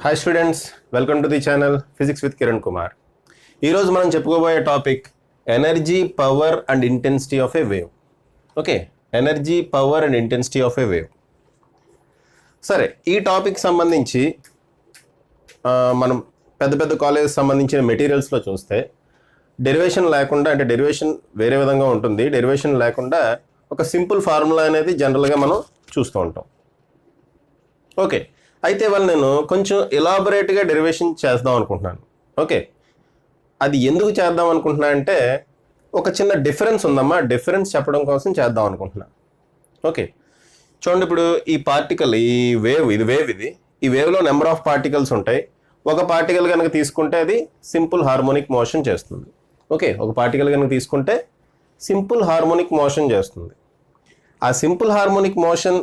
Hi students, welcome to the channel physics with Kiran Kumar. ఈరోజు మనం చెప్పుకోబోయే topic energy, power and intensity of a wave. Okay, energy, power and intensity of a wave. సరే, ఈ topic సంబంధించి మనం పెద్ద పెద్ద కాలేజ్ సంబంధించిన మెటీరియల్స్లో చూస్తే డెరివేషన్ లేకుండా, అంటే డెరివేషన్ వేరే విధంగా ఉంటుంది, డెరివేషన్ లేకుండా ఒక సింపుల్ ఫార్ములా అనేది జనరల్గా మనం చూస్తూ ఉంటాం. ఓకే, అయితే వాళ్ళు నేను కొంచెం ఎలాబొరేట్గా డెరివేషన్ చేద్దాం అనుకుంటున్నాను. ఓకే, అది ఎందుకు చేద్దాం అనుకుంటున్నా అంటే ఒక చిన్న డిఫరెన్స్ ఉందమ్మా, డిఫరెన్స్ చెప్పడం కోసం చేద్దాం అనుకుంటున్నా. ఓకే, చూడండి, ఇప్పుడు ఈ పార్టికల్, ఈ వేవ్, ఇది ఈ వేవ్లో నెంబర్ ఆఫ్ పార్టికల్స్ ఉంటాయి. ఒక పార్టికల్ కనుక తీసుకుంటే అది సింపుల్ హార్మోనిక్ మోషన్ చేస్తుంది. ఓకే, ఒక పార్టికల్ కనుక తీసుకుంటే సింపుల్ హార్మోనిక్ మోషన్ చేస్తుంది. ఆ సింపుల్ హార్మోనిక్ మోషన్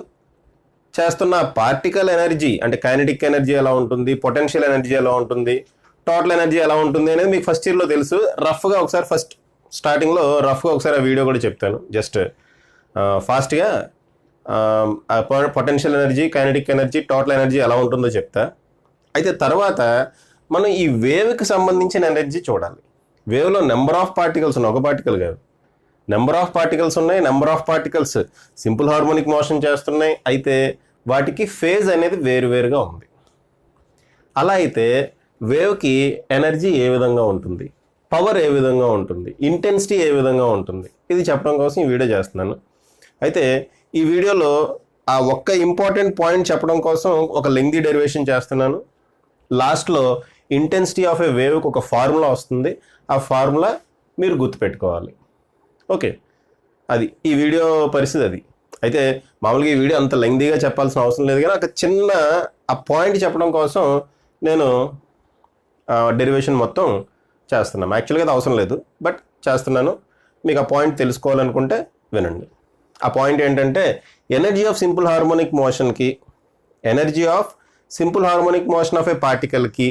చేస్తున్న పార్టికల్ ఎనర్జీ, అంటే కైనెటిక్ ఎనర్జీ ఎలా ఉంటుంది, పొటెన్షియల్ ఎనర్జీ ఎలా ఉంటుంది, టోటల్ ఎనర్జీ ఎలా ఉంటుంది అనేది మీకు ఫస్ట్ ఇయర్లో తెలుసు. రఫ్గా ఒకసారి స్టార్టింగ్లో రఫ్గా ఒకసారి ఆ వీడియో కూడా చెప్తాను. జస్ట్ ఫాస్ట్గా potential energy, kinetic energy, total energy ఎలా ఉంటుందో చెప్తా. అయితే తర్వాత మనం ఈ వేవ్కి సంబంధించిన ఎనర్జీ చూడాలి. వేవ్లో నెంబర్ ఆఫ్ పార్టికల్స్ ఉన్నాయి, ఒక పార్టికల్ కాదు, నెంబర్ ఆఫ్ పార్టికల్స్ ఉన్నాయి. Number of particles simple harmonic motion చేస్తున్నాయి. అయితే వాటికి ఫేజ్ అనేది వేరువేరుగా ఉంది. అలా అయితే వేవ్కి ఎనర్జీ ఏ విధంగా ఉంటుంది, పవర్ ఏ విధంగా ఉంటుంది, ఇంటెన్సిటీ ఏ విధంగా ఉంటుంది, ఇది చెప్పడం కోసం ఈ వీడియో చేస్తున్నాను. అయితే ఈ వీడియోలో ఆ ఒక్క ఇంపార్టెంట్ పాయింట్ చెప్పడం కోసం ఒక లెంగ్తీ డెరివేషన్ చేస్తున్నాను. లాస్ట్లో ఇంటెన్సిటీ ఆఫ్ ఏ వేవ్కి ఒక ఫార్ములా వస్తుంది. ఆ ఫార్ములా మీరు గుర్తుపెట్టుకోవాలి. ఓకే, అది ఈ వీడియో పరిస్థితి. అది అయితే మామూలుగా ఈ వీడియో అంత లెంగ్తీగా చెప్పాల్సిన అవసరం లేదు, కానీ ఒక చిన్న ఆ పాయింట్ చెప్పడం కోసం నేను డెరివేషన్ మొత్తం చేస్తున్నాను. యాక్చువల్గా అది అవసరం లేదు, బట్ చేస్తున్నాను. మీకు ఆ పాయింట్ తెలుసుకోవాలనుకుంటే వినండి. ఆ పాయింట్ ఏంటంటే ఎనర్జీ ఆఫ్ సింపుల్ హార్మోనిక్ మోషన్కి, energy of simple harmonic motion of a పార్టికల్కి,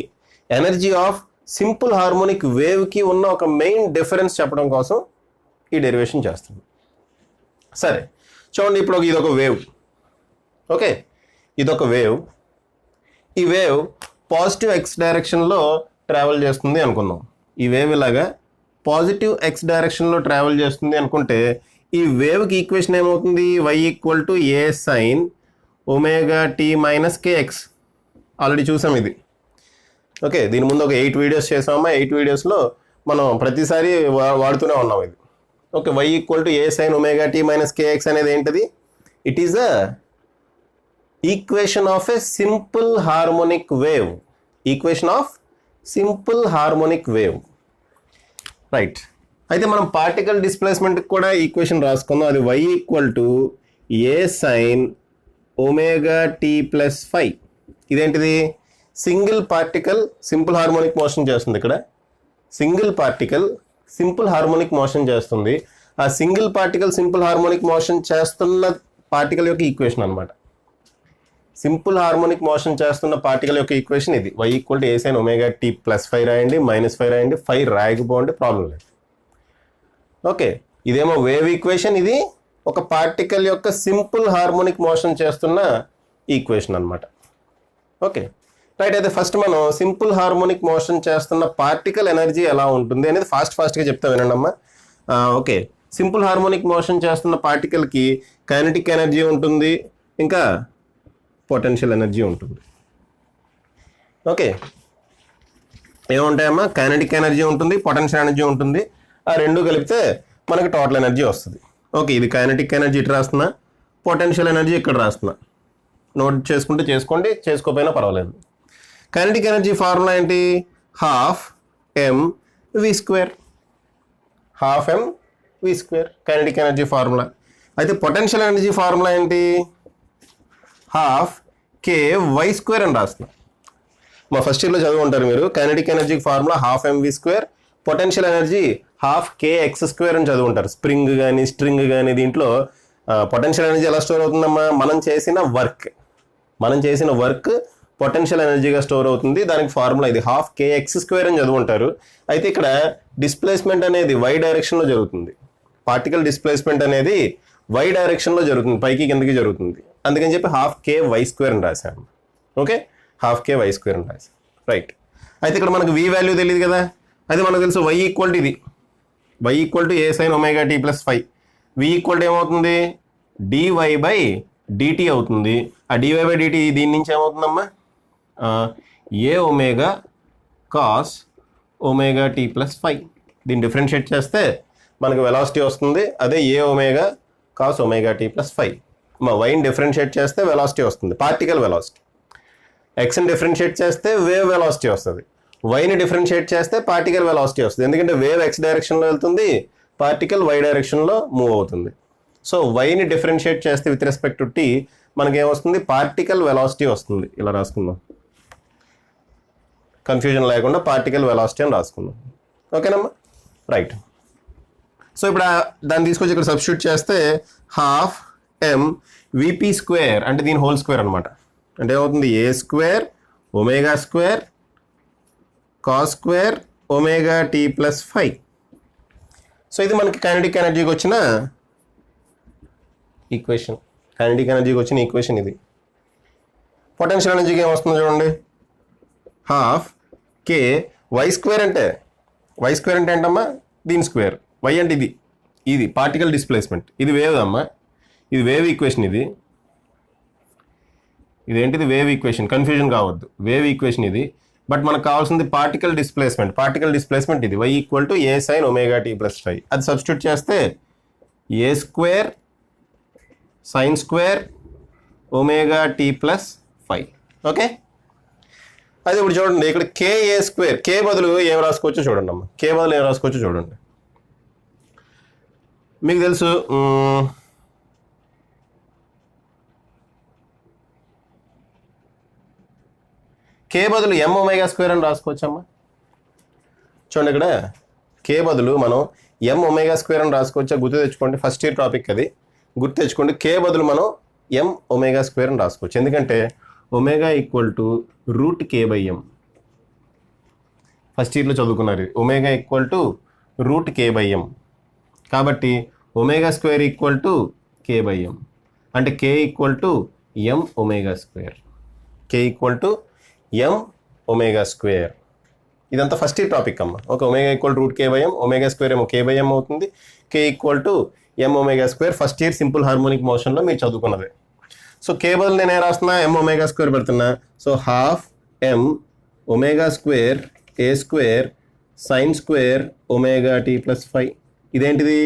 ఎనర్జీ ఆఫ్ సింపుల్ హార్మోనిక్ వేవ్కి ఉన్న ఒక మెయిన్ డిఫరెన్స్ చెప్పడం కోసం ఈ డెరివేషన్ చేస్తుంది. సరే, చూడండి, ఇప్పుడు ఇదొక వేవ్. ఓకే, ఇదొక వేవ్. ఈ వేవ్ పాజిటివ్ ఎక్స్ డైరెక్షన్లో ట్రావెల్ చేస్తుంది అనుకుందాం. ఈ వేవ్ ఇలాగా పాజిటివ్ ఎక్స్ డైరెక్షన్లో ట్రావెల్ చేస్తుంది అనుకుంటే ఈ వేవ్కి ఈక్వేషన్ ఏమవుతుంది? y = a sin ωt-kx. Already చూసాం ఇది. ఓకే, దీని ముందు ఒక 8 వీడియోస్ చేసామా. 8 వీడియోస్లో మనం ప్రతిసారి వాడుతూనే ఉన్నాం ఇది. Okay, y = a sin ωt-kx అనేది ఏంటిది? It is a equation of a simple harmonic wave. Equation of simple harmonic wave, right. అయితే మనం పార్టికల్ డిస్ప్లేస్మెంట్కి కూడా ఈక్వేషన్ రాసుకుందాం. అది y = a sin ωt+φ. ఇదేంటిది? Single particle simple harmonic motion చేస్తుంది. ఇక్కడ single particle simple harmonic motion చేస్తుంది. ఆ single particle simple harmonic motion చేస్తున్న పార్టికల్ యొక్క ఈక్వేషన్ అనమాట. సింపుల్ హార్మోనిక్ మోషన్ చేస్తున్న పార్టికల్ యొక్క ఈక్వేషన్ ఇది. y = a sin ωt+φ రాయండి, -φ రాయండి, φ రాయకపోండి, ప్రాబ్లం లేదు. ఓకే, ఇదేమో వేవ్ ఈక్వేషన్, ఇది ఒక పార్టికల్ యొక్క సింపుల్ హార్మోనిక్ మోషన్ చేస్తున్న ఈక్వేషన్ అనమాట. Okay, right. అయితే ఫస్ట్ మనం సింపుల్ హార్మోనిక్ మోషన్ చేస్తున్న పార్టికల్ ఎనర్జీ ఎలా ఉంటుంది అనేది ఫాస్ట్గా చెప్తా వినండి అమ్మా. ఓకే, సింపుల్ హార్మోనిక్ మోషన్ చేస్తున్న పార్టికల్కి కైనెటిక్ ఎనర్జీ ఉంటుంది, ఇంకా పొటెన్షియల్ ఎనర్జీ ఉంటుంది. ఓకే, ఏముంటాయమ్మా? కైనెటిక్ ఎనర్జీ ఉంటుంది, పొటెన్షియల్ ఎనర్జీ ఉంటుంది. ఆ రెండు కలిపితే మనకి టోటల్ ఎనర్జీ వస్తుంది. ఓకే, ఇది కైనెటిక్ ఎనర్జీ ఇటు రాస్తున్నా, పొటెన్షియల్ ఎనర్జీ ఇక్కడ రాస్తున్నా. నోట్ చేసుకుంటే చేసుకోండి, చేసుకోకపోయినా పర్వాలేదు. కైనెటిక్ ఎనర్జీ ఫార్ములా ఏంటి? 12mv². 12mv² kinetic energy formula. అయితే పొటెన్షియల్ ఎనర్జీ ఫార్ములా ఏంటి? 12kv² అని రాస్తున్నా. మా ఫస్ట్ ఇయర్లో చదువు ఉంటారు మీరు. Kinetic energy formula 12mv², potential energy 12kx² అని చదువు ఉంటారు. స్ప్రింగ్ కానీ స్ట్రింగ్ కానీ దీంట్లో పొటెన్షియల్ ఎనర్జీ ఎలా స్టోర్ అవుతుందమ్మా? మనం చేసిన వర్క్ పొటెన్షియల్ ఎనర్జీగా స్టోర్ అవుతుంది. దానికి ఫార్ములా ఇది 12kx² అని చదువుంటారు. అయితే ఇక్కడ డిస్ప్లేస్మెంట్ అనేది y డైరెక్షన్లో జరుగుతుంది. పార్టికల్ డిస్ప్లేస్మెంట్ అనేది y డైరెక్షన్లో జరుగుతుంది, పైకి కిందకి జరుగుతుంది. అందుకని చెప్పి 12kv² అని రాశాను. Okay, half K y square అని రాసి. రైట్. అయితే ఇక్కడ మనకు వి వాల్యూ తెలియదు కదా, అది మనకు తెలుసు వై ఈక్వల్ టు ఇది, why equal to A sine omega tea plus 5. V equal to ఏమవుతుంది, డివై బై డిటి అవుతుంది. ఆ డివై బై డిటి దీని నుంచి ఏమవుతుందమ్మా, A omega cos omega tea plus 5. దీన్ని డిఫరెన్షియేట్ చేస్తే మనకు వెలాసిటీ వస్తుంది, అదే A omega cos omega tea plus 5. మా వైని డిఫరెన్షియేట్ చేస్తే వెలాసిటీ వస్తుంది, పార్టికల్ వెలాసిటీ. ఎక్స్ని డిఫరెన్షియేట్ చేస్తే వేవ్ వెలాసిటీ వస్తుంది, వైని డిఫరెన్షియేట్ చేస్తే పార్టికల్ వెలాసిటీ వస్తుంది. ఎందుకంటే వేవ్ ఎక్స్ డైరెక్షన్లో వెళ్తుంది, పార్టికల్ వై డైరెక్షన్లో మూవ్ అవుతుంది. సో వైని డిఫరెన్షియేట్ చేస్తే విత్ రెస్పెక్ట్ టు టీ మనకేమొస్తుంది, పార్టికల్ వెలాసిటీ వస్తుంది. ఇలా రాసుకుందాం, కన్ఫ్యూజన్ లేకుండా పార్టికల్ వెలాసిటీ అని రాసుకుందాం. ఓకేనమ్మా, రైట్. సో ఇప్పుడు దాన్ని తీసుకొచ్చి ఇక్కడ సబ్స్టిట్యూట్ చేస్తే హాఫ్ ఎం విపి స్క్వేర్ అంటే దీని హోల్ స్క్వేర్ అనమాట. అంటే ఏమవుతుంది, A square omega square cos square omega tea plus 5. So ఇది మనకి కైనెటిక్ ఎనర్జీకి వచ్చిన ఈక్వేషన్, కైనెటిక్ ఎనర్జీకి వచ్చిన ఈక్వేషన్ ఇది. పొటెన్షియల్ ఎనర్జీకి ఏమొస్తుందో చూడండి, హాఫ్ కే వై స్క్వేర్ అంటే ఏంటమ్మా, దీని స్క్వేర్. వై అంటే ఇది, ఇది పార్టికల్ డిస్ప్లేస్మెంట్, ఇది వేవ్ అమ్మా, ఇది వేవ్ ఈక్వేషన్. ఇదేంటిది వేవ్ ఈక్వేషన్, కన్ఫ్యూజన్ కావద్దు, వేవ్ ఈక్వేషన్ ఇది. బట్ మనకు కావాల్సింది పార్టికల్ డిస్ప్లేస్మెంట్ ఇది, why equal to A sine omega tea plus 5. అది సబ్స్టిట్యూట్ చేస్తే a square sine square omega tea plus 5. Okay, అది ఇప్పుడు చూడండి, ఇక్కడ కే ఏ స్క్వేర్, కే బదులు ఏం రాసుకోవచ్చో చూడండి అమ్మ, కే బదులు ఏం రాసుకోవచ్చో చూడండి. మీకు తెలుసు కే బదులు ఎం ఒమేగా స్క్వేర్ అని రాసుకోవచ్చమ్మా. చూడండి, ఇక్కడ కే బదులు మనం ఎం ఒమేగా స్క్వేర్ అని రాసుకోవచ్చా, గుర్తు తెచ్చుకోండి, ఫస్ట్ ఇయర్ టాపిక్ అది, గుర్తు తెచ్చుకోండి. కే బదులు మనం ఎం ఒమేగా స్క్వేర్ అని రాసుకోవచ్చు, ఎందుకంటే omega equal to root k by m. First ఇయర్లో చదువుకున్నారు, omega equal to root k by m. కాబట్టి omega square equal to k by m, అంటే k equal to m omega square, k equal to m omega square. ఇదంతా first year topic అమ్మ. ఒక omega equal root k by m, omega square ఏమో k by m అవుతుంది, k equal to m omega square. First year simple harmonic మోషన్లో మీరు చదువుకున్నది. So k బదులు నేను ఏం రాస్తున్నా, ఎం ఒమేగా స్క్వేర్ పెడుతున్నా. So half m omega square ఏ square sine square omega tea plus 5. ఇదేంటిది,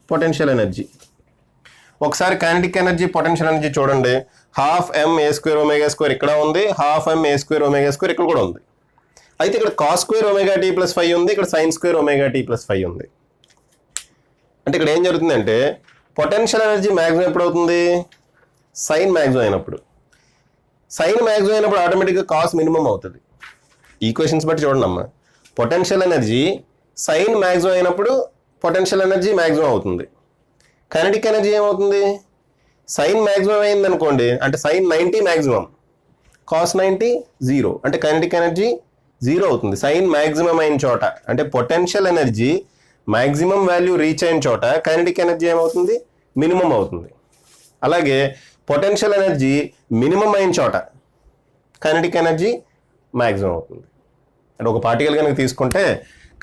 పొటెన్షియల్ ఎనర్జీ. ఒకసారి కైనెటిక్ ఎనర్జీ, పొటెన్షియల్ ఎనర్జీ చూడండి. Half m a square omega square ఇక్కడ ఉంది, half m a square omega square ఇక్కడ కూడా ఉంది. అయితే ఇక్కడ cos square omega tea plus 5 ఉంది, ఇక్కడ sine square omega tea plus 5 ఉంది. అంటే ఇక్కడ ఏం జరుగుతుందంటే పొటెన్షియల్ ఎనర్జీ మ్యాక్సిమం ఎప్పుడు అవుతుంది, సైన్ మ్యాక్సిమం అయినప్పుడు. సైన్ మ్యాక్సిమం అయినప్పుడు ఆటోమేటిక్గా కాస్ మినిమం అవుతుంది. ఈక్వేషన్స్ బట్టి చూడండి అమ్మ, పొటెన్షియల్ ఎనర్జీ సైన్ మ్యాక్సిమం అయినప్పుడు పొటెన్షియల్ ఎనర్జీ మ్యాక్సిమం అవుతుంది. కైనెటిక్ ఎనర్జీ ఏమవుతుంది, సైన్ మ్యాక్సిమం అయింది అనుకోండి, అంటే సైన్ 90 మ్యాక్సిమం, కాస్ 90 0, అంటే కైనెటిక్ ఎనర్జీ 0 అవుతుంది. సైన్ మ్యాక్సిమం అయిన చోట, అంటే potential energy maximum value reach అయిన చోట కైనెటిక్ ఎనర్జీ ఏమవుతుంది, మినిమం అవుతుంది. అలాగే పొటెన్షియల్ ఎనర్జీ మినిమం అయిన చోట కైనెటిక్ ఎనర్జీ మ్యాక్సిమం అవుతుంది. అంటే ఒక పార్టికల్ కనుక తీసుకుంటే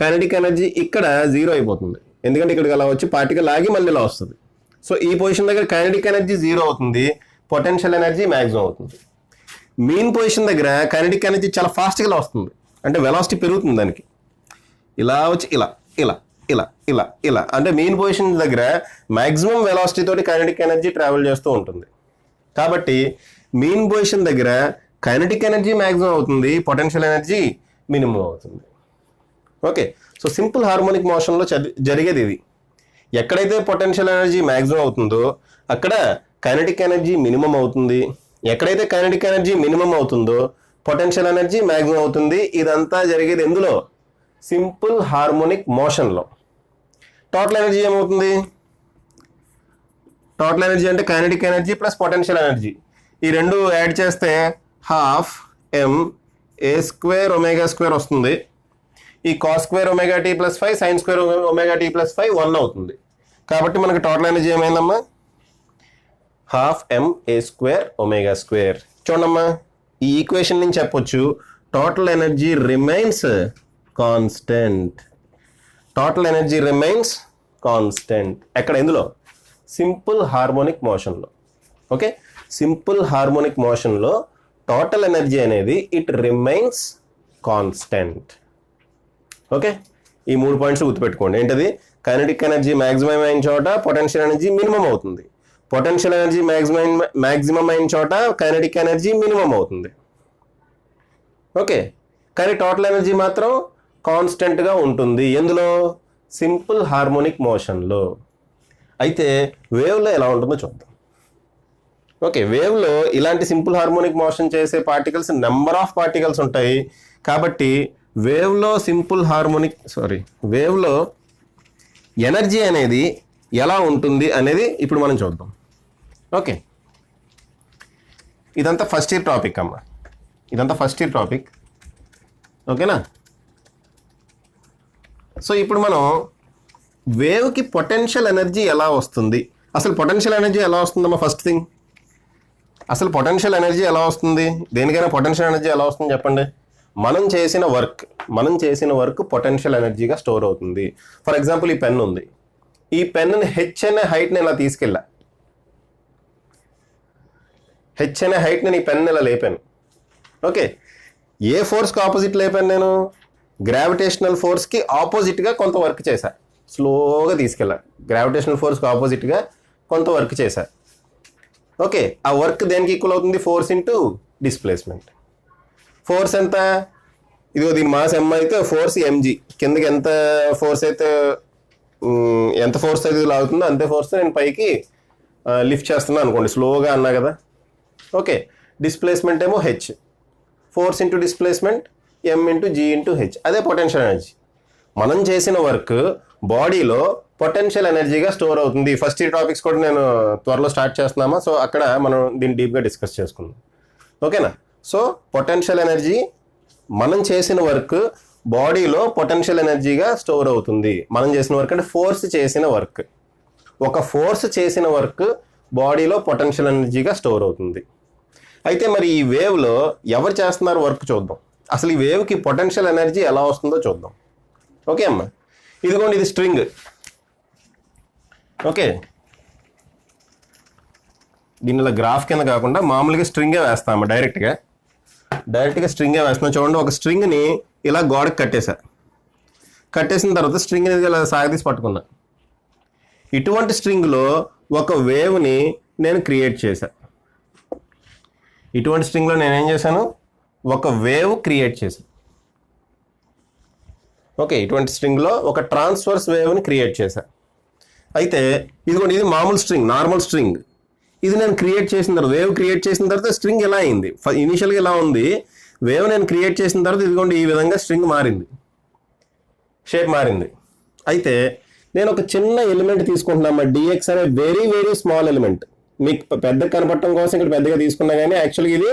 కైనెటిక్ ఎనర్జీ ఇక్కడ 0 అయిపోతుంది, ఎందుకంటే ఇక్కడికి అలా వచ్చి పార్టికల్ ఆగి మళ్ళీ ఇలా వస్తుంది. సో ఈ పొజిషన్ దగ్గర కైనెటిక్ ఎనర్జీ 0 అవుతుంది, పొటెన్షియల్ ఎనర్జీ మ్యాక్సిమం అవుతుంది. మీన్ పొజిషన్ దగ్గర కైనెటిక్ ఎనర్జీ చాలా ఫాస్ట్గా వస్తుంది, అంటే వెలాసిటీ పెరుగుతుంది దానికి, ఇలా వచ్చి ఇలా ఇలా ఇలా ఇలా ఇలా, అంటే మీన్ పొజిషన్ దగ్గర మ్యాక్సిమం వెలాసిటీ తోటి కైనెటిక్ ఎనర్జీ ట్రావెల్ చేస్తూ ఉంటుంది. కాబట్టి మీన్ పొజిషన్ దగ్గర కైనెటిక్ ఎనర్జీ మ్యాక్సిమం అవుతుంది, పొటెన్షియల్ ఎనర్జీ మినిమం అవుతుంది. ఓకే, సో సింపుల్ హార్మోనిక్ మోషన్లో జరిగేది ఇది. ఎక్కడైతే పొటెన్షియల్ ఎనర్జీ మ్యాక్సిమం అవుతుందో అక్కడ కైనెటిక్ ఎనర్జీ మినిమం అవుతుంది, ఎక్కడైతే కైనెటిక్ ఎనర్జీ మినిమం అవుతుందో పొటెన్షియల్ ఎనర్జీ మ్యాక్సిమం అవుతుంది. ఇదంతా జరిగేది ఎందులో, సింపుల్ హార్మోనిక్ మోషన్లో. టోటల్ ఎనర్జీ ఏమవుతుంది, టోటల్ ఎనర్జీ అంటే kinetic energy plus potential energy, ఈ రెండు యాడ్ చేస్తే half m a square omega square వస్తుంది. ఈ cos square omega tea plus 5 sine square omega tea plus 5 1 అవుతుంది. కాబట్టి మనకి టోటల్ ఎనర్జీ ఏమైందమ్మా, half m a square omega square. చూడమ్మా, ఈ ఈక్వేషన్ నుంచి చెప్పొచ్చు total energy remains constant. Total energy remains constant ఎక్కడ? ఇందులో సింపుల్ హార్మోనిక్ మోషన్లో. ఓకే, సింపుల్ హార్మోనిక్ మోషన్లో టోటల్ ఎనర్జీ అనేది ఇట్ రిమైన్స్ కాన్స్టెంట్. ఓకే, ఈ 3 పాయింట్స్ గుర్తుపెట్టుకోండి. ఏంటది? కైనెటిక్ ఎనర్జీ మ్యాక్సిమం అయిన చోట పొటెన్షియల్ ఎనర్జీ మినిమం అవుతుంది. పొటెన్షియల్ ఎనర్జీ మ్యాక్సిమం అయిన చోట కైనెటిక్ ఎనర్జీ మినిమం అవుతుంది. ఓకే, కానీ టోటల్ ఎనర్జీ మాత్రం కాన్స్టెంట్గా ఉంటుంది. ఎందులో? సింపుల్ హార్మోనిక్ మోషన్లో. అయితే వేవ్లో ఎలా ఉంటుందో చూద్దాం. ఓకే, వేవ్లో ఇలాంటి సింపుల్ హార్మోనిక్ మోషన్ చేసే పార్టికల్స్ నెంబర్ ఆఫ్ పార్టికల్స్ ఉంటాయి. కాబట్టి వేవ్లో వేవ్లో ఎనర్జీ అనేది ఎలా ఉంటుంది అనేది ఇప్పుడు మనం చూద్దాం. ఓకే, ఇదంతా ఫస్ట్ ఇయర్ టాపిక్ అమ్మ, ఇదంతా ఫస్ట్ ఇయర్ టాపిక్. ఓకేనా? సో ఇప్పుడు మనం వేవ్కి పొటెన్షియల్ ఎనర్జీ ఎలా వస్తుంది, అసలు పొటెన్షియల్ ఎనర్జీ ఎలా వస్తుందమ్మా? ఫస్ట్ థింగ్, అసలు పొటెన్షియల్ ఎనర్జీ ఎలా వస్తుంది? దేనికైనా పొటెన్షియల్ ఎనర్జీ ఎలా వస్తుంది చెప్పండి? మనం చేసిన వర్క్ పొటెన్షియల్ ఎనర్జీగా స్టోర్ అవుతుంది. ఫర్ ఎగ్జాంపుల్ ఈ పెన్ ఉంది. ఈ పెన్నుని హెచ్ అనే హైట్ని ఇలా తీసుకెళ్ళా. హెచ్ అనే హైట్ని ఈ పెన్ ఇలా లేపాను. ఓకే, ఏ ఫోర్స్కి ఆపోజిట్ లేపాను నేను? గ్రావిటేషనల్ ఫోర్స్కి ఆపోజిట్గా కొంత వర్క్ చేశా. స్లోగా తీసుకెళ్ళా. గ్రావిటేషనల్ ఫోర్స్కి ఆపోజిట్గా కొంత వర్క్ చేశా. ఓకే, ఆ వర్క్ దేనికి ఈక్వల్ అవుతుంది? Force into displacement. ఫోర్స్ ఎంత? ఇదిగో దీని మాస్ ఎం అయితే ఫోర్స్ ఎంజీ. కిందకి ఎంత ఫోర్స్ అయితే లాగుతుందో అంతే ఫోర్స్ నేను పైకి లిఫ్ట్ చేస్తున్నాను అనుకోండి. స్లోగా అన్నా కదా. ఓకే, డిస్ప్లేస్మెంట్ ఏమో హెచ్. ఫోర్స్ ఇంటూ డిస్ప్లేస్మెంట్ ఎం ఇంటూ జీ ఇంటూ హెచ్. అదే పొటెన్షియల్ ఎనర్జీ. మనం చేసిన వర్క్ బాడీలో పొటెన్షియల్ ఎనర్జీగా స్టోర్ అవుతుంది. ఫస్ట్ ఇయర్ టాపిక్స్ కూడా నేను త్వరలో స్టార్ట్ చేస్తున్నామా, సో అక్కడ మనం దీన్ని డీప్గా డిస్కస్ చేసుకుందాం. ఓకేనా? సో పొటెన్షియల్ ఎనర్జీ, మనం చేసిన వర్క్ బాడీలో పొటెన్షియల్ ఎనర్జీగా స్టోర్ అవుతుంది. మనం చేసిన వర్క్ అంటే ఫోర్స్ చేసిన వర్క్. ఒక ఫోర్స్ చేసిన వర్క్ బాడీలో పొటెన్షియల్ ఎనర్జీగా స్టోర్ అవుతుంది. అయితే మరి ఈ వేవ్లో ఎవరు చేస్తున్నారు వర్క్ చూద్దాం. అసలు ఈ వేవ్కి పొటెన్షియల్ ఎనర్జీ ఎలా వస్తుందో చూద్దాం. ఓకే అమ్మా, ఇదిగోండి ఇది స్ట్రింగ్. ఓకే, దీని ఇలా గ్రాఫ్ కింద కాకుండా మామూలుగా స్ట్రింగే వేస్తాము. డైరెక్ట్గా స్ట్రింగే వేస్తున్నాం. చూడండి, ఒక స్ట్రింగ్ని ఇలా గోడకి కట్టేసిన తర్వాత స్ట్రింగ్ అనేది ఇలా సాగదీసి పట్టుకున్నా. ఇటువంటి స్ట్రింగ్లో ఒక వేవ్ని నేను క్రియేట్ చేశాను. ఇటువంటి స్ట్రింగ్లో నేనేం చేశాను? ఒక వేవ్ క్రియేట్ చేశాను. ఓకే, ఇటువంటి స్ట్రింగ్లో ఒక ట్రాన్స్వర్స్ వేవ్ని క్రియేట్ చేశాను. అయితే ఇదిగోండి, ఇది మామూలు స్ట్రింగ్, నార్మల్ స్ట్రింగ్. ఇది నేను క్రియేట్ చేసిన తర్వాత, వేవ్ క్రియేట్ చేసిన తర్వాత స్ట్రింగ్ ఎలా అయింది? ఇనిషియల్గా ఇలా ఉంది. వేవ్ నేను క్రియేట్ చేసిన తర్వాత ఇదిగోండి ఈ విధంగా స్ట్రింగ్ మారింది, షేప్ మారింది. అయితే నేను ఒక చిన్న ఎలిమెంట్ తీసుకుంటున్నామా, డిఎక్స్ అనే వెరీ వెరీ స్మాల్ ఎలిమెంట్. మీకు పెద్దగా కనపడటం కోసం ఇక్కడ పెద్దగా తీసుకున్నా కానీ యాక్చువల్గా ఇది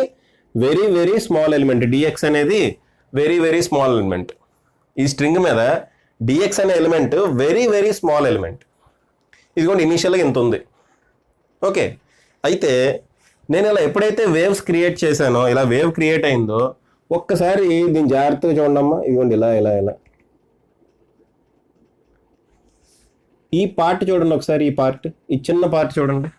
very very small element. Dx అనేది వెరీ వెరీ స్మాల్ ఎలిమెంట్. ఈ స్ట్రింగ్ మీద డిఎక్స్ అనే element very very small element. ఇదిగోండి ఇనీషియల్గా ఇంత ఉంది. ఓకే, అయితే నేను ఇలా ఎప్పుడైతే వేవ్స్ క్రియేట్ చేశానో, ఇలా వేవ్ క్రియేట్ అయిందో, ఒక్కసారి దీన్ని జాగ్రత్తగా చూడమ్మా. ఇదిగోండి ఇలా ఇలా ఇలా ఈ పార్ట్ చూడండి ఒకసారి. ఈ చిన్న పార్ట్ చూడండి.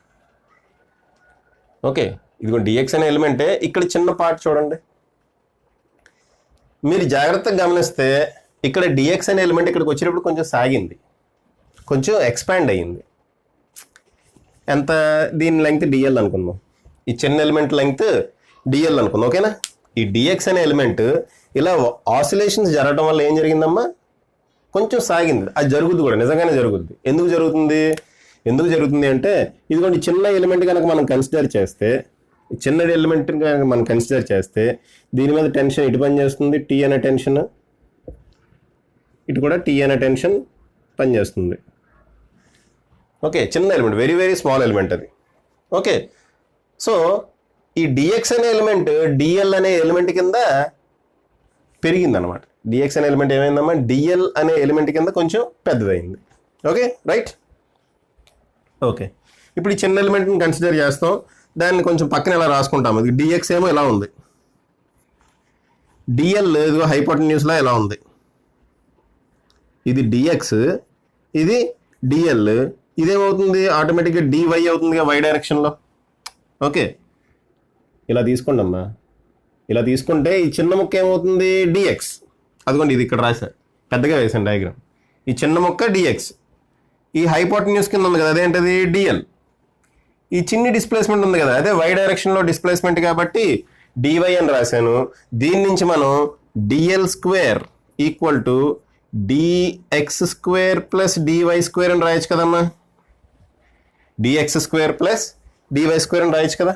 ఓకే, ఇదిగోండి డిఎక్స్ అనే ఎలిమెంటే. ఇక్కడ చిన్న పార్ట్ చూడండి. మీరు జాగ్రత్తగా గమనిస్తే ఇక్కడ డిఎక్స్ అనే ఎలిమెంట్ ఇక్కడికి వచ్చేటప్పుడు కొంచెం సాగింది, కొంచెం ఎక్స్పాండ్ అయ్యింది. ఎంత? దీని లెంగ్త్ డిఎల్ అనుకుందాం. ఈ చిన్న ఎలిమెంట్ లెంగ్త్ డిఎల్ అనుకుందాం. ఓకేనా? ఈ డిఎక్స్ అనే ఎలిమెంట్ ఇలా ఆసిలేషన్స్ జరగడం వల్ల ఏం జరిగిందమ్మా? కొంచెం సాగింది. అది జరుగుతుంది కూడా, నిజంగానే జరుగుతుంది. ఎందుకు జరుగుతుంది అంటే ఇదిగోండి చిన్న ఎలిమెంట్ కనుక మనం కన్సిడర్ చేస్తే, దీని మీద టెన్షన్ ఇటు పని చేస్తుంది, టీ అనే టెన్షన్, ఇటు కూడా టీ అనే టెన్షన్ పనిచేస్తుంది. ఓకే, చిన్న element, very very small element అది. ఓకే, సో ఈ డిఎక్స్ అనే ఎలిమెంట్ డిఎల్ అనే ఎలిమెంట్ కింద పెరిగిందనమాట. డిఎక్స్ అనే ఎలిమెంట్ ఏమైందమ్మా? డిఎల్ అనే ఎలిమెంట్ కింద కొంచెం పెద్దదైంది. Okay, right. ఓకే, ఇప్పుడు ఈ చిన్న ఎలిమెంట్ని కన్సిడర్ చేస్తాం. దాన్ని కొంచెం పక్కన ఎలా రాసుకుంటాము. ఇది డిఎక్స్ ఏమో ఇలా ఉంది. డిఎల్ ఇదిగో హైపోటెన్యూస్లో ఎలా ఉంది, ఇది డిఎక్స్, ఇది డిఎల్, ఇదేమవుతుంది ఆటోమేటిక్గా డివై అవుతుందిగా వై డైరెక్షన్లో. ఓకే, ఇలా తీసుకోండి అమ్మా. ఇలా తీసుకుంటే ఈ చిన్న ముక్క ఏమవుతుంది డిఎక్స్. అదిగోండి ఇది ఇక్కడ రాశా, పెద్దగా వేసాను డయాగ్రామ్. ఈ చిన్న ముక్క డిఎక్స్, ఈ హైపోటెన్యూస్ కింద ఉంది కదా అదేంటది డిఎల్. ఈ చిన్ని డిస్ప్లేస్మెంట్ ఉంది కదా అదే వై డైరెక్షన్లో డిస్ప్లేస్మెంట్ కాబట్టి డివై అని రాశాను. దీని నుంచి మనం dl square equal to dx square plus dy square అని రాయొచ్చు కదమ్మా. Dx square plus dy square అని రాయొచ్చు కదా.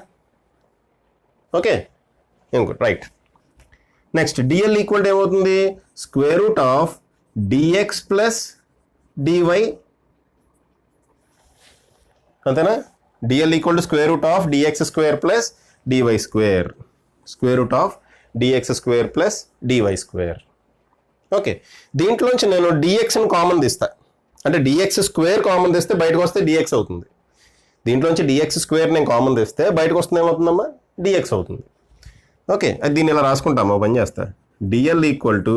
ఓకే, ఇంకోటి right. Next dl equal to ఏమవుతుంది square root of dx plus dy, అంతేనా. Dl equal to square root of dx square plus dy square, square root of dx square plus dy square. Okay, దీంట్లోంచి నేను డిఎక్స్ని common తీస్తా, అంటే dx square common తీస్తే బయటకు వస్తే dx అవుతుంది. దీంట్లోంచి డిఎక్స్ స్క్వేర్ నేను కామన్ తీస్తే బయటకు వస్తుంది ఏమవుతుందమ్మా డిఎక్స్ అవుతుంది. ఓకే, అది దీన్ని ఇలా రాసుకుంటాము, పని చేస్తా. Dl equal to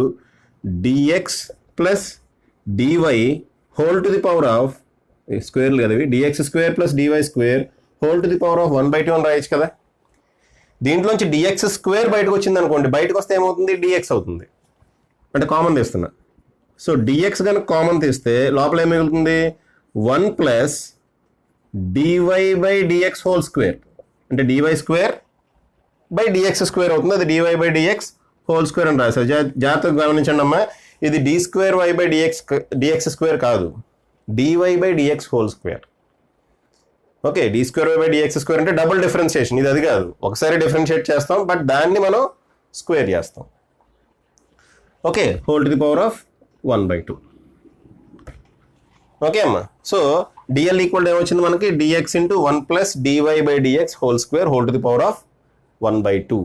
dx plus dy whole to the power of స్క్వేర్లు కదా ఇవి, dx square plus dy square whole to the power of 1/2 అని రాయొచ్చు కదా. దీంట్లోంచి డిఎక్స్ స్క్వేర్ బయటకు వచ్చింది అనుకోండి, బయటకు వస్తే ఏమవుతుంది డిఎక్స్ అవుతుంది, అంటే కామన్ తీస్తున్నా. సో డిఎక్స్ కనుక కామన్ తీస్తే లోపల ఏం మిగులుతుంది 1 plus dy by dx whole square, అంటే dy square by dx square అవుతుంది. అది dy by dx whole square అని రాశారు. జాగ్రత్తగా గమనించండి అమ్మా, ఇది d square y by dx square కాదు, dy by dx whole square. Okay, d square y by dx square అంటే డబుల్ డిఫరెన్షియేషన్, ఇది అది కాదు, ఒకసారి డిఫరెన్షియేట్ చేస్తాం బట్ దాన్ని మనం స్క్వేర్ చేస్తాం. Okay, whole to the power of 1/2. Okay అమ్మా, సో డిఎల్ ఈక్వల్ ఏమొచ్చింది మనకి dx into 1 plus dy by dx whole square whole to the power of 1/2.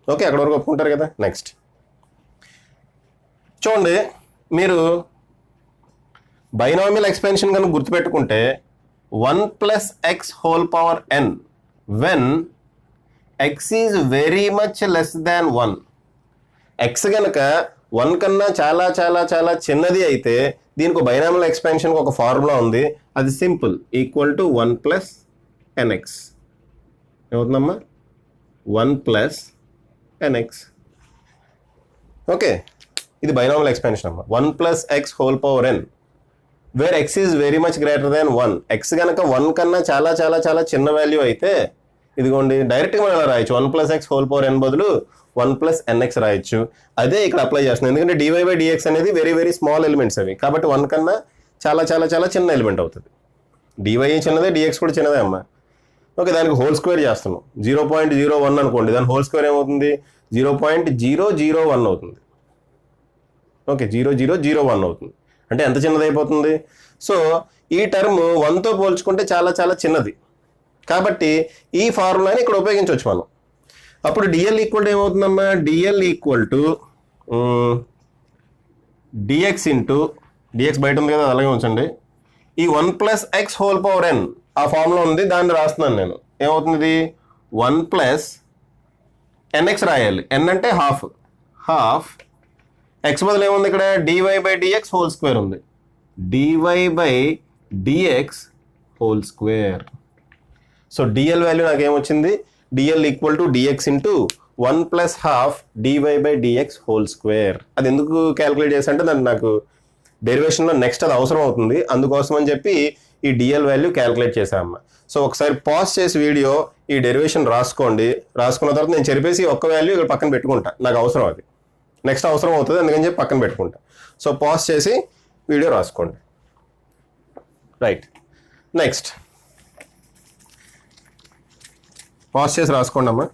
Okay, అక్కడ వరకు ఒప్పుకుంటారు కదా. నెక్స్ట్ చూడండి, మీరు బైనామియల్ ఎక్స్పెన్షన్ కనుక గుర్తుపెట్టుకుంటే 1 plus x whole power n when X is very much less than 1. X కనుక 1 కన్నా చాలా చాలా చాలా చిన్నది అయితే దీనికి బైనామియల్ ఎక్స్పెన్షన్కి ఒక ఫార్ములా ఉంది, అది simple, equal to 1 plus nx. ఏమవుతుందమ్మా 1 ప్లస్ ఎన్ఎక్స్. ఓకే, ఇది బైనామియల్ ఎక్స్పెన్షన్ అమ్మా. 1 plus x whole power n where x is very much greater than 1. X కనుక 1 కన్నా చాలా చాలా చాలా చిన్న వాల్యూ అయితే ఇదిగోండి డైరెక్ట్గా మనం ఎలా రాయొచ్చు 1 plus x whole power n బదులు 1 ప్లస్ ఎన్ఎక్స్ రాయొచ్చు. అదే ఇక్కడ అప్లై చేస్తున్నాం, ఎందుకంటే డివై బై డిఎక్స్ అనేది వెరీ వెరీ స్మాల్ ఎలిమెంట్స్ అవి, కాబట్టి 1 కన్నా చాలా చాలా చాలా చిన్న ఎలిమెంట్ అవుతుంది. డివై చిన్నదే, డిఎక్స్ కూడా చిన్నదే అమ్మా. ఓకే, దానికి హోల్ స్క్వేర్ చేస్తున్నాం. 0.01 అనుకోండి, దాని హోల్ స్క్వేర్ ఏమవుతుంది 0.001 అవుతుంది. ఓకే, 0.001 అవుతుంది, అంటే ఎంత చిన్నది అయిపోతుంది. సో ఈ టర్మ్ 1తో పోల్చుకుంటే చాలా చాలా చిన్నది, కాబట్టి ఈ ఫార్ములాని ఇక్కడ ఉపయోగించవచ్చు మనం. అప్పుడు డిఎల్ ఈక్వల్ టు ఏమవుతుందమ్మా dl equal to dx into dx బయట ఉంది కదా అలాగే ఉంచండి. ఈ 1 plus x whole power n ఆ ఫార్ములా ఉంది, దాన్ని రాస్తున్నాను నేను. ఏమవుతుంది 1 ప్లస్ ఎన్ఎక్స్ రాయాలి, n అంటే హాఫ్ ఎక్స్ బదులు ఏముంది ఇక్కడ dy by dx whole square ఉంది, dy by dx whole square. So dl value నాకు ఏమొచ్చింది dl equal to dx into 1 plus half dy by dx whole square. అది ఎందుకు క్యాలిక్యులేట్ చేసి అంటే దాన్ని నాకు డెరివేషన్లో నెక్స్ట్ అది అవసరం అవుతుంది, అందుకోసం అని చెప్పి ఈ డిఎల్ వాల్యూ క్యాలిక్యులేట్ చేసామమ్మా. సో ఒకసారి పాజ్ చేసి వీడియో ఈ డెరివేషన్ రాసుకోండి, రాసుకున్న తర్వాత నేను చెప్పేసి ఒక్క వాల్యూ ఇక్కడ పక్కన పెట్టుకుంటా, నాకు అవసరం అది నెక్స్ట్ అవసరం అవుతుంది అందుకని చెప్పి పక్కన పెట్టుకుంటా. సో పాజ్ చేసి వీడియో రాసుకోండి. రైట్, నెక్స్ట్ పాజ్ చేసి రాసుకోండి అమ్మా.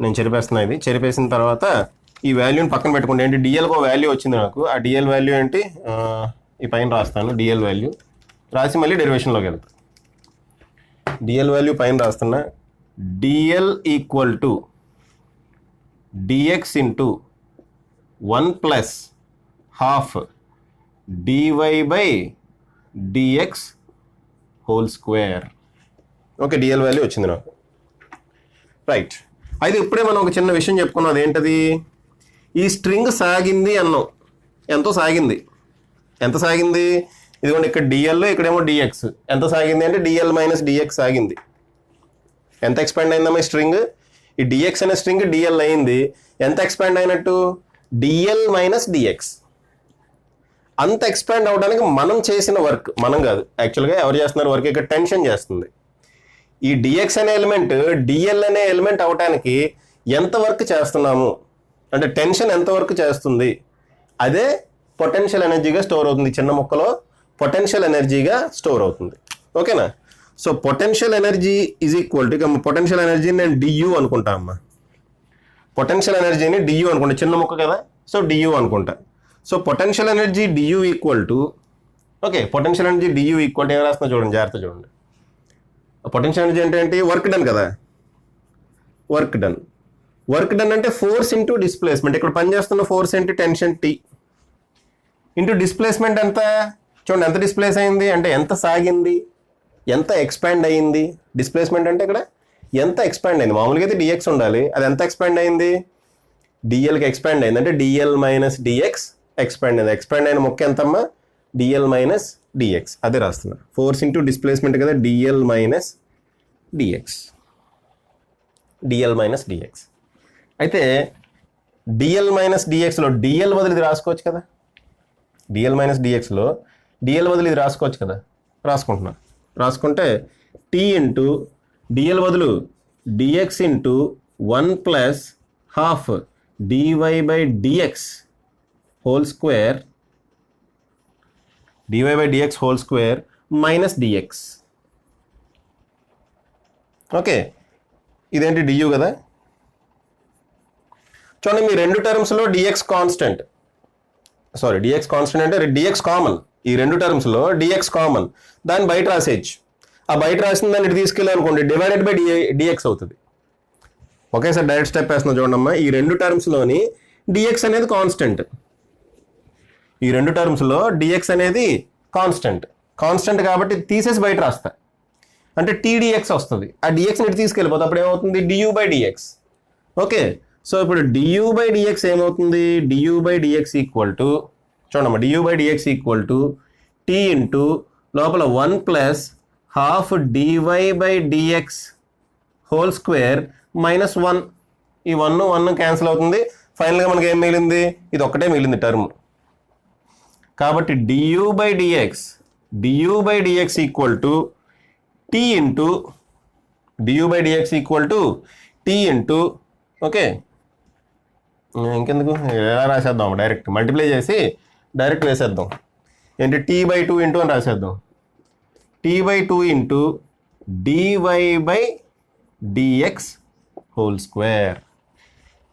నేను చెరిపేస్తున్నా, ఇది చెరిపేసిన తర్వాత ఈ వాల్యూని పక్కన పెట్టుకోండి. ఏంటి డిఎల్కి ఒక వాల్యూ వచ్చింది నాకు, ఆ డిఎల్ వాల్యూ ఏంటి ఈ పైన రాస్తాను. డిఎల్ వాల్యూ రాసి మళ్ళీ డెరివేషన్లోకి వెళ్తా. డిఎల్ వాల్యూ పైన రాస్తున్నా. Dl equal to dx into 1 plus half dy by dx whole square. Okay, dl value వచ్చింది నాకు. రైట్, అయితే ఇప్పుడే మనం ఒక చిన్న విషయం చెప్పుకున్నాం, ఏంటది ఈ స్ట్రింగ్ సాగింది అన్నాం. ఎంతో సాగింది. ఎంత సాగింది? ఇదిగోండి ఇక్కడ డిఎల్, ఇక్కడేమో డిఎక్స్. ఎంత సాగింది అంటే డిఎల్ మైనస్ డిఎక్స్ సాగింది. ఎంత ఎక్స్పాండ్ అయిందమ్మా ఈ స్ట్రింగ్? ఈ డిఎక్స్ అనే స్ట్రింగ్ డిఎల్ అయింది. ఎంత ఎక్స్పాండ్ అయినట్టు? Dl minus dx. అంత ఎక్స్పాండ్ అవడానికి మనం చేసిన వర్క్, మనం కాదు యాక్చువల్గా ఎవరు చేస్తున్నారు వర్క్? ఇక్కడ టెన్షన్ చేస్తుంది. ఈ డిఎక్స్ అనే ఎలిమెంట్ డిఎల్ అనే ఎలిమెంట్ అవడానికి ఎంత వర్క్ చేస్తున్నాము అంటే టెన్షన్ ఎంత వర్క్ చేస్తుంది, అదే పొటెన్షియల్ ఎనర్జీగా స్టోర్ అవుతుంది. చిన్న ముక్కలో పొటెన్షియల్ ఎనర్జీగా స్టోర్ అవుతుంది. ఓకేనా? So potential energy is equal to, potential ఎనర్జీని నేను డియు అనుకుంటా అమ్మా. పొటెన్షియల్ ఎనర్జీని డియు అనుకుంటా, చిన్న ముక్క కదా, సో డియు అనుకుంటా. So potential energy DU equal to, okay, potential energy DU equal to ఏం రాస్తున్నా చూడండి, జాగ్రత్త చూడండి. పొటెన్షియల్ ఎనర్జీ అంటే ఏంటి? వర్క్ డన్ కదా, వర్క్ డన్. వర్క్ డన్ అంటే ఫోర్స్ ఇంటూ డిస్ప్లేస్మెంట్. ఇక్కడ పనిచేస్తున్న ఫోర్స్ ఏంటి? టెన్షన్ టీ ఇంటూ డిస్ప్లేస్మెంట్ ఎంత చూడండి, ఎంత డిస్ప్లేస్ అయింది అంటే ఎంత సాగింది, ఎంత ఎక్స్పాండ్ అయ్యింది. డిస్ప్లేస్మెంట్ అంటే ఇక్కడ ఎంత ఎక్స్పాండ్ అయింది. మామూలుగా అయితే డిఎక్స్ ఉండాలి, అది ఎంత ఎక్స్పాండ్ అయింది? డిఎల్కి ఎక్స్పాండ్ అయింది అంటే డిఎల్ మైనస్ డిఎక్స్ ఎక్స్పాండ్ అయింది. ఎక్స్పాండ్ అయిన మొక్క ఎంతమ్మా? Dl minus dx. అదే రాస్తున్నా, ఫోర్స్ ఇంటూ డిస్ప్లేస్మెంట్ కదా, dl minus dx. Dl minus dx. అయితే డిఎల్ మైనస్ డిఎక్స్లో డిఎల్ బదులు ఇది రాసుకోవచ్చు కదా, డిఎల్ మైనస్ డిఎక్స్లో డిఎల్ బదులు ఇది రాసుకోవచ్చు కదా. రాసుకుంటున్నా. రాసుకుంటే టీ ఇంటూ డిఎల్ బదులు dx into 1 plus half dy by dx whole square, dy by dx whole square minus dx. Okay, ఇదేంటి? డియు కదా. చూడండి, మీ రెండు టర్మ్స్లో dx constant, sorry dx constant అంటే డిఎక్స్ కామన్. ఈ రెండు టర్మ్స్లో డిఎక్స్ కామన్, దాన్ని బయట రాసేయచ్చు. ఆ బయట రాసిన దాన్ని ఇటు తీసుకెళ్ళాలనుకోండి, డివైడెడ్ బై డిఎక్స్ అవుతుంది. ఒకేసారి డైరెక్ట్ స్టెప్ వేస్తున్నాం చూడమ్మా. ఈ రెండు టర్మ్స్లోని డిఎక్స్ అనేది కాన్స్టెంట్. ఈ రెండు టర్మ్స్లో డిఎక్స్ అనేది కాన్స్టెంట్. కాన్స్టెంట్ కాబట్టి తీసేసి బయట రాస్తా అంటే టీడీఎక్స్ వస్తుంది. ఆ డిఎక్స్ని ఇటు తీసుకెళ్ళిపోతే అప్పుడు ఏమవుతుంది? Du by dx. Okay, so ఇప్పుడు డియు బై డిఎక్స్ ఏమవుతుంది? Du by dx equal to, చూడమ్మా, du by dx equal to tea into లోపల 1 plus half dy by dx whole square minus 1. ఈ 1 క్యాన్సిల్ అవుతుంది. ఫైనల్గా మనకి ఏం మిగిలింది? ఇది ఒక్కటే మిగిలింది టర్మ్. కాబట్టి du by dx equal to tea into, du by dx equal to tea into, okay, ఇంకెందుకు ఎలా రాసేద్దాం, డైరెక్ట్ మల్టిప్లై చేసి డైరెక్ట్ వేసేద్దాం. ఏంటి? T/2 ఇంటూ అని రాసేద్దాం. T/2 into dy by dx whole square.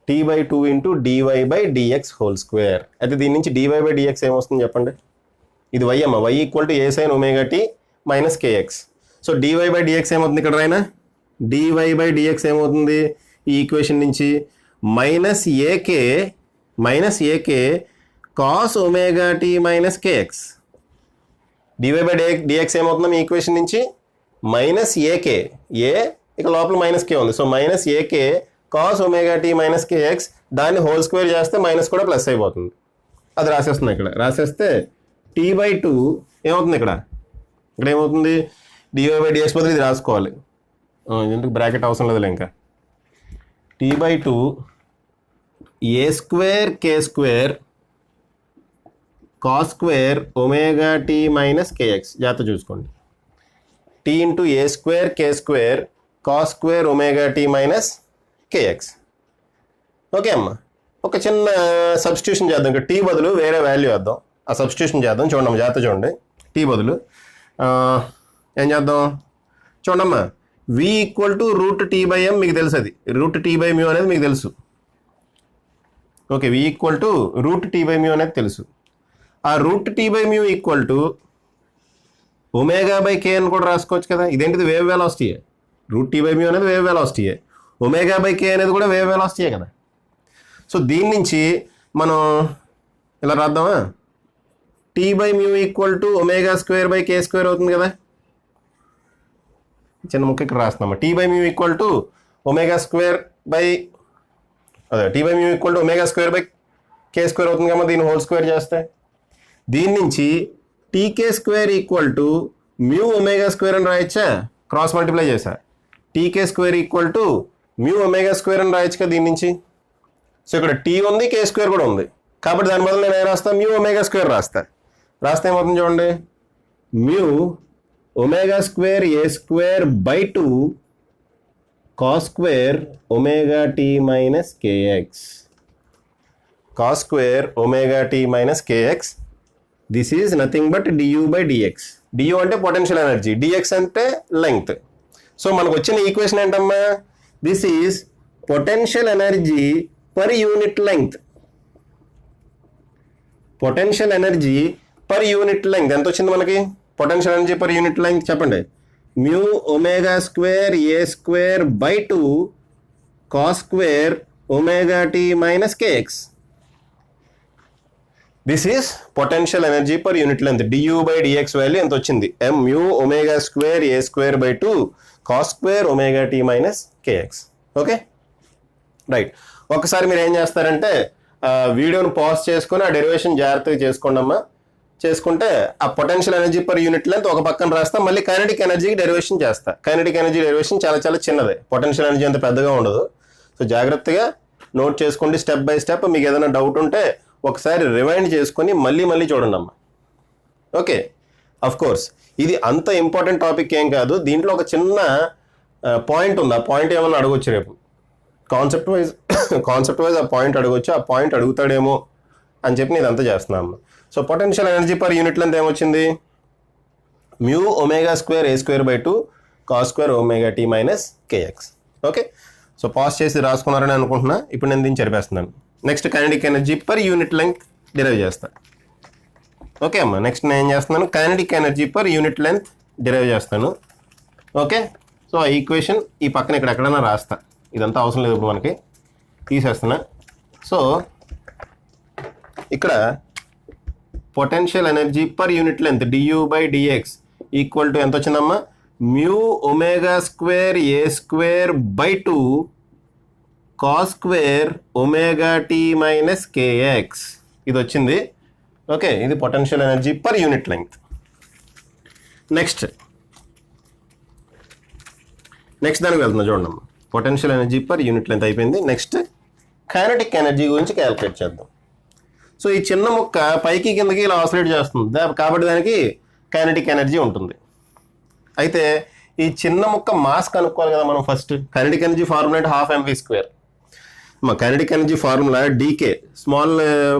T/2 into dy by dx whole square. అయితే దీని నుంచి డివై బై డిఎక్స్ ఏమొస్తుంది చెప్పండి? ఇది y అమ్మ, y equal to A sine omega tea minus kx. So dy by dx ఏమవుతుంది ఇక్కడ రాయినా? DY by dx ఏమవుతుంది ఈ ఈక్వేషన్ నుంచి? Minus ak cos omega tea minus kx. Dy by dx ఏమవుతుందో ఈ ఈక్వేషన్ నుంచి? మైనస్ ఏకే, ఏ ఇక లోపల మైనస్ కే ఉంది, so minus ak cos omega tea minus kx. దాన్ని హోల్ స్క్వేర్ చేస్తే మైనస్ కూడా ప్లస్ అయిపోతుంది. అది రాసేస్తుంది ఇక్కడ. రాసేస్తే T/2 ఏమవుతుంది ఇక్కడ? ఇక్కడ ఏమవుతుంది? డివై బై డిఎక్స్ బదులు ఇది రాసుకోవాలి, ఎందుకు బ్రాకెట్ అవసరం లేదులే ఇంకా. T/2 a square k square cos square omega tea minus kx. జాగ్రత్త చూసుకోండి. T into a square k square cos square omega tea minus kx. Okay అమ్మా, ఒక చిన్న సబ్స్టిట్యూషన్ చేద్దాం. ఇంకా టీ బదులు వేరే వాల్యూ వేద్దాం, ఆ సబ్స్టిట్యూషన్ చేద్దాం. చూడమ్మా, జాగ్రత్త చూడండి. టీ బదులు ఏం చేద్దాం చూడమ్మా. v equal to root t by m మీకు తెలుసు, అది రూట్ టీ బై మ్యూ అనేది మీకు తెలుసు. Okay, v equal to root t by mu అనేది తెలుసు. ఆ root t by mu equal to omega by k అని కూడా రాసుకోవచ్చు కదా. ఇదేంటిది? వేవ్ వెలాసిటీయే. రూట్ టీ బై మ్యూ అనేది వేవ్ వెలాసిటీయే, ఒమేగా బై కే అనేది కూడా వేవ్ వెలాసిటీయే కదా. సో దీని నుంచి మనం ఇలా రాద్దామా? T by mu equal to omega square by k square అవుతుంది కదా. చిన్న ముక్క ఇక్కడ రాస్తున్నామా. T by mu equal to omega square by, అదే t by mu equal to omega square by k square అవుతుంది కదా, దీన్ని హోల్ స్క్వేర్ చేస్తే దీని నుంచి tk square equal to mu omega square అని రాయొచ్చా, క్రాస్ మల్టిప్లై చేశా, tk square equal to mu omega square అని రాయొచ్చు కదా దీని నుంచి. సో ఇక్కడ టీ ఉంది, కే స్క్వేర్ కూడా ఉంది, కాబట్టి దాని బదులు నేను ఏం రాస్తా, మ్యూ ఒమేగా స్క్వేర్ రాస్తే ఏమవుతుంది చూడండి, mu omega square A square by 2 cos square omega tea minus kx, cos square omega tea minus kx. This is nothing but du by dx. Du అంటే పొటెన్షియల్ ఎనర్జీ, డిఎక్స్ అంటే length. So మనకు వచ్చిన equation ఏంటమ్మా, this is potential energy per unit length. Potential energy per unit length ఎంత వచ్చింది మనకి, potential energy per unit length చెప్పండి, mu omega square A square by 2 cos square omega tea minus kx. This is potential energy per unit length. Du by dx value ఎంత వచ్చింది, m mu omega square A square by 2 cos square omega tea minus kx. Okay right. ఒకసారి మీరు ఏం చేస్తారంటే వీడియోని pause చేసుకొని ఆ derivation జాగ్రత్తగా చేసుకోండి అమ్మా. చేసుకుంటే ఆ potential energy per unit length ఒక పక్కన రాస్తా, మళ్ళీ కైనెటిక్ ఎనర్జీకి డెరివేషన్ చేస్తా. కైనెటిక్ ఎనర్జీ డెరివేషన్ చాలా చాలా చిన్నదే, పొటెన్షియల్ ఎనర్జీ అంత పెద్దగా ఉండదు. సో జాగ్రత్తగా నోట్ చేసుకోండి స్టెప్ బై స్టెప్. మీకు ఏదైనా డౌట్ ఉంటే ఒకసారి రివైండ్ చేసుకొని మళ్ళీ చూడండి అమ్మా. ఓకే అఫ్ కోర్స్ ఇది అంత ఇంపార్టెంట్ టాపిక్ ఏం కాదు, దీంట్లో ఒక చిన్న పాయింట్ ఉంది, ఆ పాయింట్ ఏమన్నా అడగొచ్చు రేపు, కాన్సెప్ట్ వైజ్ ఆ పాయింట్ అడగొచ్చు, ఆ పాయింట్ అడుగుతాడేమో అని చెప్పి నేను ఇదంతా చేస్తున్నాను. So potential energy per unit length ఏమొచ్చింది, mu omega square A square by 2 cos square omega tea minus kx. Okay so pass చేసి రాసుకున్నారని అనుకుంటున్నా. ఇప్పుడు నేను దీన్ని చెరిపేస్తున్నాను. Next kinetic energy per unit length derive చేస్తాను. ఓకే అమ్మా, నెక్స్ట్ నేను ఏం చేస్తున్నాను, kinetic energy per unit length derive చేస్తాను. ఓకే సో ఆ ఈక్వేషన్ ఈ పక్కన ఇక్కడ ఎక్కడైనా రాస్తా, ఇదంతా అవసరం లేదు ఇప్పుడు మనకి, తీసేస్తున్నా. సో ఇక్కడ potential energy per unit length du by dx equal to ఎంత వచ్చిందమ్మా, mu omega square A square by 2 cos square omega tea minus kx. ఇది వచ్చింది. ఓకే ఇది potential energy per unit length. Next దానికి వెళ్తున్నా చూడండి. Potential energy per unit length అయిపోయింది. Next kinetic energy గురించి క్యాలిక్యులేట్ చేద్దాం. సో ఈ చిన్న ముక్క పైకి కిందకి ఇలా ఆసిలేట్ చేస్తుంది కాబట్టి దానికి కైనెటిక్ ఎనర్జీ ఉంటుంది. అయితే ఈ చిన్న ముక్క మాస్ కనుక్కోవాలి కదా మనం ఫస్ట్. కైనెటిక్ ఎనర్జీ ఫార్ములా అంటే ½ mv². మా kinetic energy formula dK, small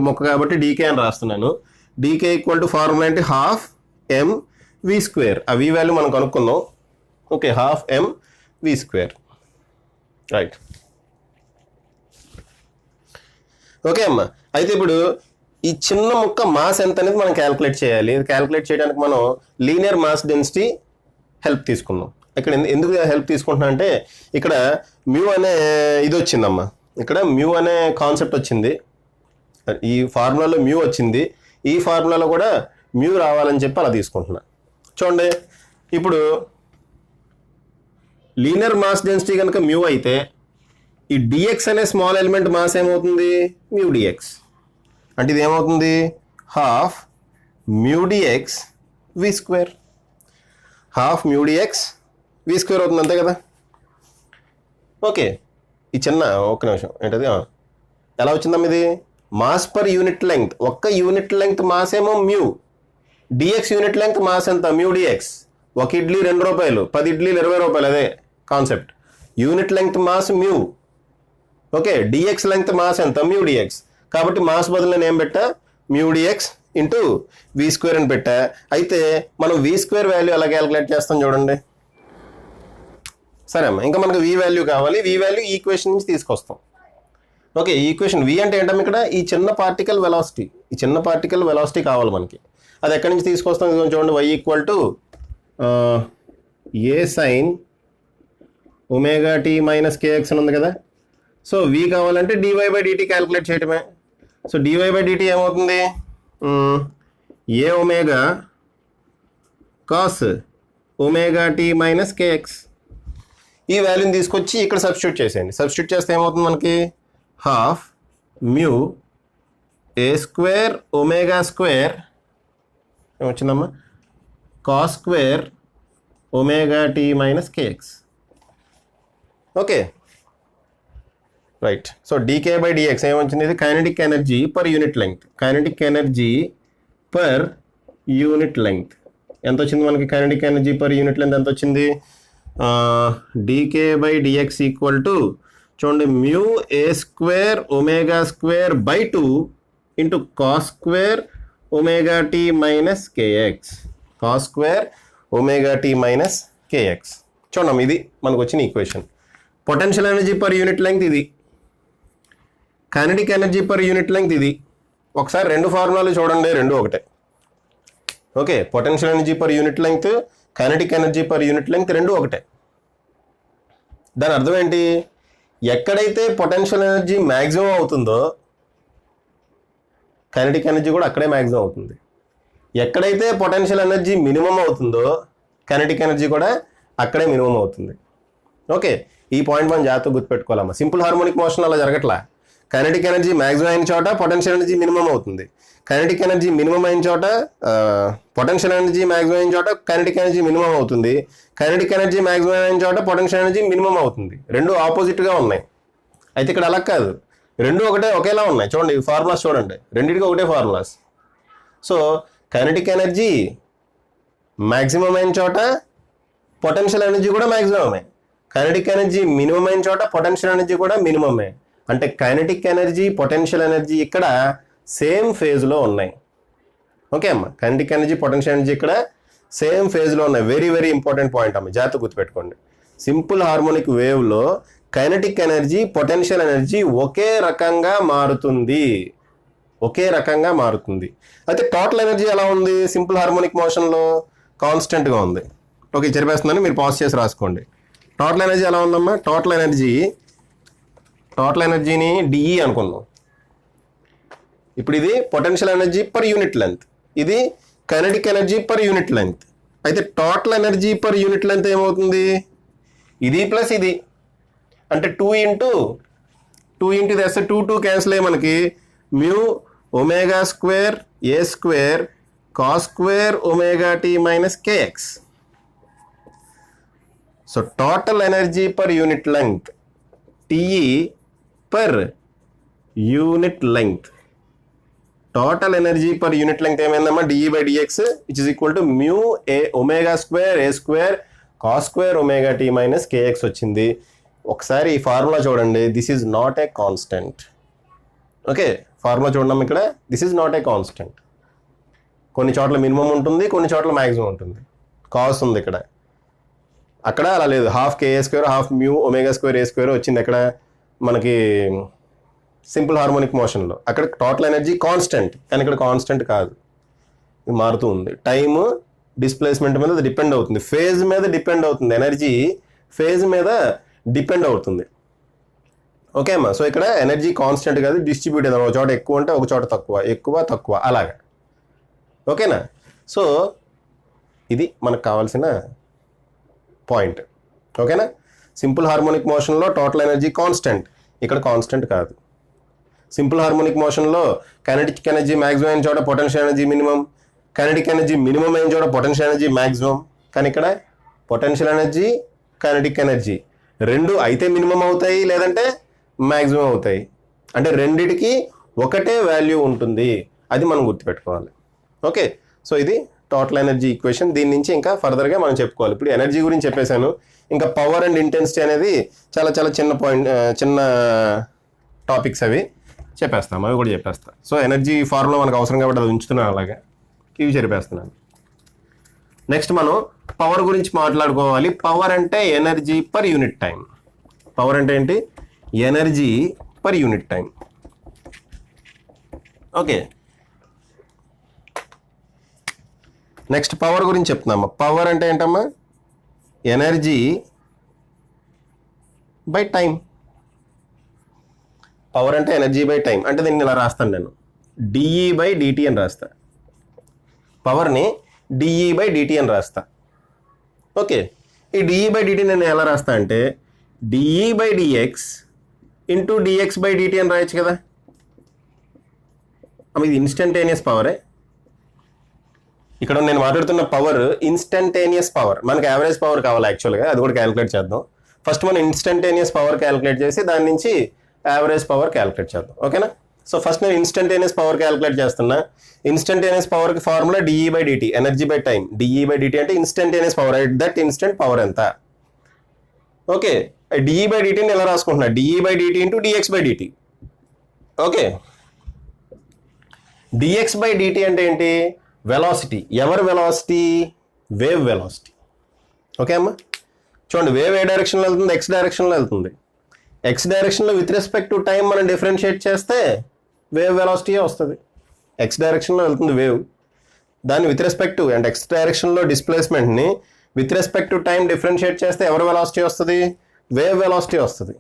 ముక్క కాబట్టి డీకే అని రాస్తున్నాను. డీకే ఈక్వల్ టు ఫార్ములా అంటే ½ mv². ఆ v వాల్యూ మనం కనుక్కుందాం. Okay ½ mv². రైట్. ఓకే అమ్మా, అయితే ఇప్పుడు ఈ చిన్న ముక్క మాస్ ఎంత అనేది మనం క్యాలిక్యులేట్ చేయాలి. క్యాలిక్యులేట్ చేయడానికి మనం లీనియర్ మాస్ డెన్సిటీ హెల్ప్ తీసుకుందాం. ఇక్కడ ఎందుకు హెల్ప్ తీసుకుంటున్నా అంటే ఇక్కడ మ్యూ అనే ఇది వచ్చిందమ్మా, ఇక్కడ మ్యూ అనే కాన్సెప్ట్ వచ్చింది, ఈ ఫార్ములాలో మ్యూ వచ్చింది, ఈ ఫార్ములాలో కూడా మ్యూ రావాలని చెప్పి అలా తీసుకుంటున్నా. చూడండి ఇప్పుడు లీనియర్ మాస్ డెన్సిటీ కనుక మ్యూ అయితే ఈ డిఎక్స్ అనే స్మాల్ ఎలిమెంట్ మాస్ ఏమవుతుంది, మ్యూ డిఎక్స్. అంటే ఇది ఏమవుతుంది, ½ mu dx v². ½ mu dx v² అవుతుంది, అంతే కదా. ఓకే ఈ చిన్న ఒక్క నిమిషం ఏంటది ఎలా వచ్చిందమ్మా, ఇది మాస్ పర్ యూనిట్ లెంగ్త్. ఒక్క యూనిట్ లెంగ్త్ మాస్ ఏమో mu, dx unit length mass ఎంత, మ్యూ డిఎక్స్. ఒక ఇడ్లీ 2 రూపాయలు, 10 ఇడ్లీలు 20 రూపాయలు, అదే concept. Unit length mass mu. Okay dx length mass ఎంత, మ్యూ డిఎక్స్. కాబట్టి మాస్ బదులు నేను ఏం పెట్టా, మ్యూ డిఎక్స్ ఇంటూ v² అని పెట్టా. అయితే మనం v² వాల్యూ ఎలా క్యాలిక్యులేట్ చేస్తాం చూడండి. సరే అమ్మా, ఇంకా మనకు v వాల్యూ కావాలి. v వాల్యూ ఈక్వేషన్ నుంచి తీసుకొస్తాం. ఓకే ఈక్వేషన్ v అంటే ఏంటమ్మా, ఇక్కడ ఈ చిన్న పార్టికల్ వెలాసిటీ కావాలి మనకి. అది ఎక్కడి నుంచి తీసుకొస్తాం చూడండి. y equal to a sin omega tea minus kx అని ఉంది కదా. సో v కావాలంటే dy/dt క్యాలిక్యులేట్ చేయటమే. సో dy/dt ఏమవుతుంది, a omega cos omega tea minus kx. ఈ వాల్యూని తీసుకొచ్చి ఇక్కడ సబ్స్టిట్యూట్ చేసేయండి. సబ్స్టిట్యూట్ చేస్తే ఏమవుతుంది మనకి, ½ mu a square omega square ఏమొచ్చిందమ్మా cos square omega tea minus kx. Okay right. So dk by dx ఏమొచ్చింది, ఇది kinetic energy per unit length. Kinetic energy per unit length ఎంత వచ్చింది మనకి? Kinetic energy per unit length ఎంత వచ్చింది? Dk by dx equal to చూడండి mu a square omega square by 2 into cos square omega tea minus kx. Cos square omega tea minus kx. చూడండి ఇది మనకు వచ్చిన equation. Potential energy per unit length ఇది, kinetic energy per unit length ఇది. ఒకసారి రెండు ఫార్ములాలు చూడండి, రెండు ఒకటే. Okay, potential energy per unit length, kinetic energy per unit length రెండు ఒకటే. దాని అర్థం ఏంటి? ఎక్కడైతే పొటెన్షియల్ ఎనర్జీ మ్యాక్సిమం అవుతుందో కైనెటిక్ ఎనర్జీ కూడా అక్కడే మ్యాక్సిమం అవుతుంది. ఎక్కడైతే పొటెన్షియల్ ఎనర్జీ మినిమం అవుతుందో కైనెటిక్ ఎనర్జీ కూడా అక్కడే మినిమం అవుతుంది. ఓకే, ఈ పాయింట్ మనం జాగ్రత్తగా గుర్తుపెట్టుకోవాలమ్మా. సింపుల్ హార్మోనిక్ మోషన్ అలా జరగట్లా. కైనెటిక్ ఎనర్జీ మ్యాక్సిమం అయిన చోట పొటెన్షియల్ ఎనర్జీ మినిమం అవుతుంది. కైనెటిక్ ఎనర్జీ మినిమం అయిన చోట పొటెన్షియల్ ఎనర్జీ మ్యాక్సిమం అయిన చోట కైనెటిక్ ఎనర్జీ మినిమం అవుతుంది. కైనెటిక్ ఎనర్జీ మ్యాక్సిమం అయిన చోట పొటెన్షియల్ ఎనర్జీ మినిమం అవుతుంది. రెండు ఆపోజిట్గా ఉన్నాయి. అయితే ఇక్కడ అలా కాదు, రెండు ఒకేలా ఉన్నాయి. చూడండి ఫార్ములాస్ చూడండి, రెండింటికి ఒకటే formulas. So kinetic energy maximum అయిన చోట పొటెన్షియల్ ఎనర్జీ కూడా మ్యాక్సిమమే. కైనెటిక్ ఎనర్జీ మినిమం అయిన చోట పొటెన్షియల్ ఎనర్జీ కూడా మినిమమే. అంటే కైనెటిక్ ఎనర్జీ పొటెన్షియల్ ఎనర్జీ ఇక్కడ సేమ్ ఫేజ్లో ఉన్నాయి. ఓకే అమ్మ, కైనెటిక్ ఎనర్జీ పొటెన్షియల్ ఎనర్జీ ఇక్కడ సేమ్ ఫేజ్లో ఉన్నాయి. వెరీ వెరీ ఇంపార్టెంట్ పాయింట్ అమ్మ, జాగ్రత్త గుర్తుపెట్టుకోండి. సింపుల్ హార్మోనిక్ వేవ్లో కైనెటిక్ ఎనర్జీ పొటెన్షియల్ ఎనర్జీ ఒకే రకంగా మారుతుంది. అయితే టోటల్ ఎనర్జీ ఎలా ఉంది? సింపుల్ హార్మోనిక్ మోషన్లో కాన్స్టెంట్గా ఉంది. ఓకే, చెప్పేస్తున్నాను, మీరు పాజ్ చేసి రాసుకోండి. టోటల్ ఎనర్జీ ఎలా ఉందమ్మా? టోటల్ ఎనర్జీని డిఈ అనుకుందాం. ఇప్పుడు ఇది potential energy per unit length, ఇది kinetic energy per unit length. అయితే total energy per unit length ఏమవుతుంది? ఇది ప్లస్ ఇది, అంటే 2 ఇంటూ ఇది వేస్తే 2 క్యాన్సిల్ అయ్యి మనకి మ్యూ ఒమేగా స్క్వేర్ ఏ square cos square omega tea minus kx. So total energy per unit length TE per unit length. Total energy per unit length ఏమైందమ్మా? DE by DX which is equal to mu omega square A square cos square omega tea minus KX వచ్చింది. ఒకసారి ఈ formula చూడండి, this is not a constant. Okay, formula చూడడం ఇక్కడ, this is not a constant. కొన్ని చోట్ల minimum ఉంటుంది, కొన్ని చోట్ల మ్యాక్సిమం ఉంటుంది. కాస్ ఉంది ఇక్కడ, అక్కడ అలా లేదు. Half KA square half mu omega square ఏ స్క్వేర్ వచ్చింది అక్కడ మనకి సింపుల్ హార్మోనిక్ మోషన్లో. అక్కడ టోటల్ ఎనర్జీ కాన్స్టెంట్, కానీ ఇక్కడ కాన్స్టెంట్ కాదు, ఇది మారుతూ ఉంది. టైము డిస్ప్లేస్మెంట్ మీద డిపెండ్ అవుతుంది, ఫేజ్ మీద డిపెండ్ అవుతుంది, ఎనర్జీ ఫేజ్ మీద డిపెండ్ అవుతుంది. ఓకే అమ్మా, సో ఇక్కడ ఎనర్జీ కాన్స్టెంట్ కాదు, డిస్ట్రిబ్యూట్ అయింది. ఒక చోట ఎక్కువ ఉంటే ఒక చోట తక్కువ అలాగా. ఓకేనా? సో ఇది మనకు కావాల్సిన పాయింట్. ఓకేనా? సింపుల్ హార్మోనిక్ మోషన్లో టోటల్ ఎనర్జీ కాన్స్టెంట్, ఇక్కడ కాన్స్టెంట్ కాదు. సింపుల్ హార్మోనిక్ మోషన్లో కైనెటిక్ ఎనర్జీ మ్యాక్సిమం అయిన చోట potential energy minimum, kinetic energy minimum అయిన చోట పొటెన్షియల్ ఎనర్జీ మ్యాక్సిమం. కానీ ఇక్కడ పొటెన్షియల్ ఎనర్జీ కైనెటిక్ ఎనర్జీ రెండు అయితే మినిమం అవుతాయి, లేదంటే మ్యాక్సిమం అవుతాయి. అంటే రెండిటికి ఒకటే వాల్యూ ఉంటుంది, అది మనం గుర్తుపెట్టుకోవాలి. ఓకే, సో ఇది టోటల్ ఎనర్జీ ఈక్వేషన్. దీని నుంచి ఇంకా ఫర్దర్గా మనం చెప్పుకోవాలి. ఇప్పుడు ఎనర్జీ గురించి చెప్పేశాను, ఇంకా పవర్ అండ్ ఇంటెన్సిటీ అనేది చాలా చాలా చిన్న టాపిక్స్ అవి చెప్పేస్తాం, అవి కూడా చెప్పేస్తాను. సో ఎనర్జీ ఫార్ములా మనకు అవసరం కాబట్టి అది ఉంచుతున్నాను, అలాగే ఇవి చెప్పేస్తున్నాను. నెక్స్ట్ మనం పవర్ గురించి మాట్లాడుకోవాలి. పవర్ అంటే energy per unit time. Power అంటే ఏంటి? Energy per unit time. Okay, next power గురించి చెప్తున్నామా. పవర్ అంటే ఏంటమ్మా? Energy by time. పవర్ అంటే ఎనర్జీ బై టైం. అంటే దీన్ని ఇలా రాస్తాను నేను, డిఈ బై డిటి అని రాస్తా. పవర్ని డిఈ బై డిటి అని రాస్తా. ఓకే, ఈ డిఈ బై డిటి నేను ఎలా రాస్తా అంటే dE by dx into dx by dt అని రాయొచ్చు కదా. ఇది ఇన్స్టంటేనియస్ పవరే. ఇక్కడ నేను మాట్లాడుతున్న పవర్ ఇన్స్టంటేనియస్ పవర్. మనకి యావరేజ్ పవర్ కావాలి యాక్చువల్గా, అది కూడా క్యాలిక్యులేట్ చేద్దాం. ఫస్ట్ మనం ఇన్స్టంటేనియస్ పవర్ క్యాలిక్యులేట్ చేసి దాని నుంచి యావరేజ్ పవర్ క్యాలిక్యులేట్ చేద్దాం. ఓకేనా? సో ఫస్ట్ నేను ఇన్స్టంటేనియస్ పవర్ క్యాలిక్యులేట్ చేస్తున్నా. ఇన్స్టంటేనియస్ పవర్కి formula DE/dt, energy by time. DE/dt అంటే instantaneous power, at that instant power ఎంత. ఓకే, DE/dtని ఎలా రాసుకుంటున్నా? DE/dt into dx/dt. Okay, dx/dt అంటే ఏంటి? వెలాసిటీ. ఎవరి వెలాసిటీ? Wave velocity. ఓకే అమ్మా, చూడండి, వేవ్ ఏ డైరెక్షన్లో వెళ్తుంది? ఎక్స్ డైరెక్షన్లో వెళ్తుంది. ఎక్స్ డైరెక్షన్లో విత్ రెస్పెక్ట్ టు టైం మనం డిఫరెన్షియేట్ చేస్తే వేవ్ వెలాసిటీయే వస్తుంది. ఎక్స్ డైరెక్షన్లో వెళ్తుంది వేవ్, దాన్ని with respect to and X డైరెక్షన్లో డిస్ప్లేస్మెంట్ని with respect to time differentiate చేస్తే ఎవరి వెలాసిటీ వస్తుంది? వేవ్ వెలాసిటీ వస్తుంది.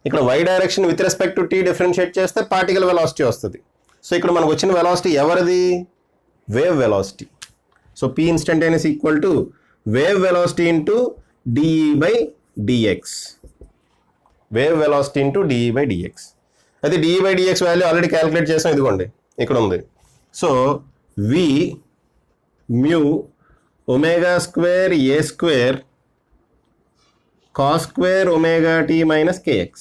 ఇక్కడ Y direction with respect to T differentiate చేస్తే పార్టికల్ వెలాసిటీ వస్తుంది. సో ఇక్కడ మనకు వచ్చిన వెలాసిటీ ఎవరిది? Wave velocity. So P instantaneous equal to wave velocity into DE/dx. Wave velocity into DE/dx. అయితే DE/dx వాల్యూ ఆల్రెడీ క్యాలిక్యులేట్ చేసాం, ఇదిగోండి ఇక్కడ ఉంది. So V mu omega square A square cos square omega T minus KX.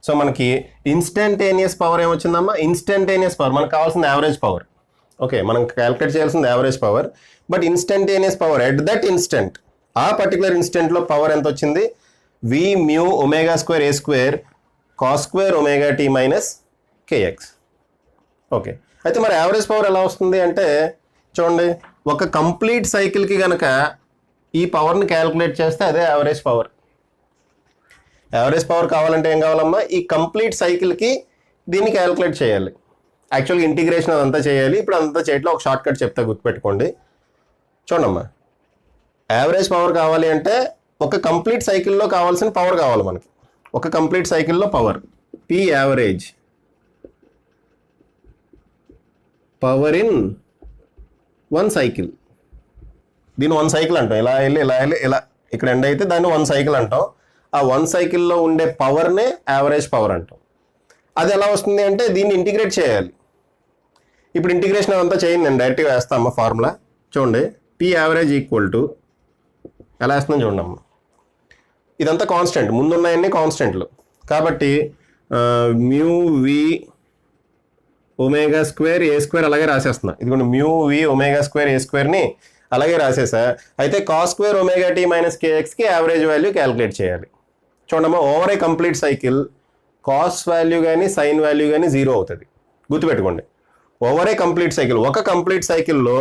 So మనకి instantaneous power ఏమొచ్చిందమ్మా? Instantaneous power మనకు కావాల్సింది average power. Okay, మనం calculate చేయాల్సింది average power. But instantaneous power at that instant, ఆ పర్టికులర్ ఇన్స్టెంట్లో పవర్ ఎంత వచ్చింది? V mu omega square A square cos square omega T minus KX. Okay, అయితే మరి average power ఎలా వస్తుంది అంటే చూడండి, ఒక కంప్లీట్ సైకిల్కి కనుక ఈ పవర్ని క్యాలిక్యులేట్ చేస్తే అదే యావరేజ్ పవర్. యావరేజ్ పవర్ కావాలంటే ఏం కావాలమ్మా? ఈ కంప్లీట్ సైకిల్కి దీన్ని క్యాలిక్యులేట్ చేయాలి. యాక్చువల్గా ఇంటిగ్రేషన్ అదంతా చేయాలి. ఇప్పుడు అంతా చేయట్లో ఒక షార్ట్ కట్ చెప్తా, గుర్తుపెట్టుకోండి. చూడమ్మా, యావరేజ్ పవర్ కావాలి అంటే ఒక కంప్లీట్ సైకిల్లో కావాల్సిన పవర్ కావాలి మనకి. ఒక కంప్లీట్ సైకిల్లో power P average power in one cycle. దీన్ని వన్ సైకిల్ అంటాం. ఇలా వెళ్ళి ఇలా వెళ్ళి ఇలా ఇక్కడ ఎండ్ అయితే దాన్ని వన్ సైకిల్ అంటాం. ఆ వన్ సైకిల్లో ఉండే పవర్నే యావరేజ్ పవర్ అంటాం. అది ఎలా వస్తుంది అంటే దీన్ని ఇంటిగ్రేట్ చేయాలి. ఇప్పుడు ఇంటిగ్రేషన్ అంతా చేయండి, నేను డైరెక్ట్గా వేస్తామా ఫార్ములా. చూడండి, P యావరేజ్ ఈక్వల్ టు ఎలా వేస్తుందని చూడండి అమ్మ. ఇదంతా కాన్స్టెంట్, ముందున్నాయన్నీ కాన్స్టెంట్లు కాబట్టి mu we omega square A square అలాగే రాసేస్తున్నా. ఇదిగోండి, mu we omega square A స్క్వేర్ని అలాగే రాసేసా. అయితే cos square omega T minus KXకి యావరేజ్ వాల్యూ క్యాలిక్యులేట్ చేయాలి. చూడమ్మా, over a complete cycle cos value కానీ సైన్ వాల్యూ కానీ 0 అవుతుంది. గుర్తుపెట్టుకోండి, ఓవర్ ఏ కంప్లీట్ సైకిల్, ఒక కంప్లీట్ సైకిల్లో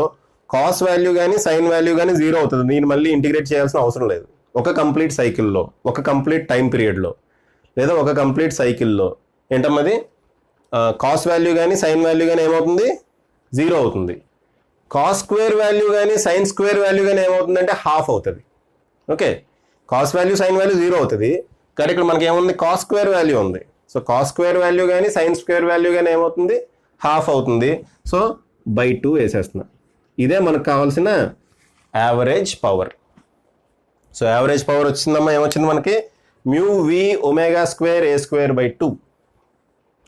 కాస్ వాల్యూ కానీ సైన్ వాల్యూ కానీ 0 అవుతుంది. నేను మళ్ళీ ఇంటిగ్రేట్ చేయాల్సిన అవసరం లేదు. ఒక కంప్లీట్ సైకిల్లో, ఒక కంప్లీట్ టైం పీరియడ్లో, లేదా ఒక కంప్లీట్ సైకిల్లో ఏంటమ్మది కాస్ వాల్యూ కానీ సైన్ వాల్యూ కానీ ఏమవుతుంది? 0 అవుతుంది. కాస్ స్క్వేర్ వాల్యూ కానీ సైన్ స్క్వేర్ వాల్యూ కానీ ఏమవుతుందంటే హాఫ్ అవుతుంది. Okay, cos value sign value 0 అవుతుంది, కానీ ఇక్కడ మనకి ఏముంది? కాస్ స్క్వేర్ వాల్యూ ఉంది. సో కాస్ స్క్వేర్ వాల్యూ కానీ సైన్ స్క్వేర్ వాల్యూ కానీ ఏమవుతుంది? హాఫ్ అవుతుంది. So by 2 వేసేస్తున్నా. ఇదే మనకు కావాల్సిన average power. So average power వచ్చిందమ్మా, ఏమొచ్చింది మనకి? Mu we omega square A square by 2.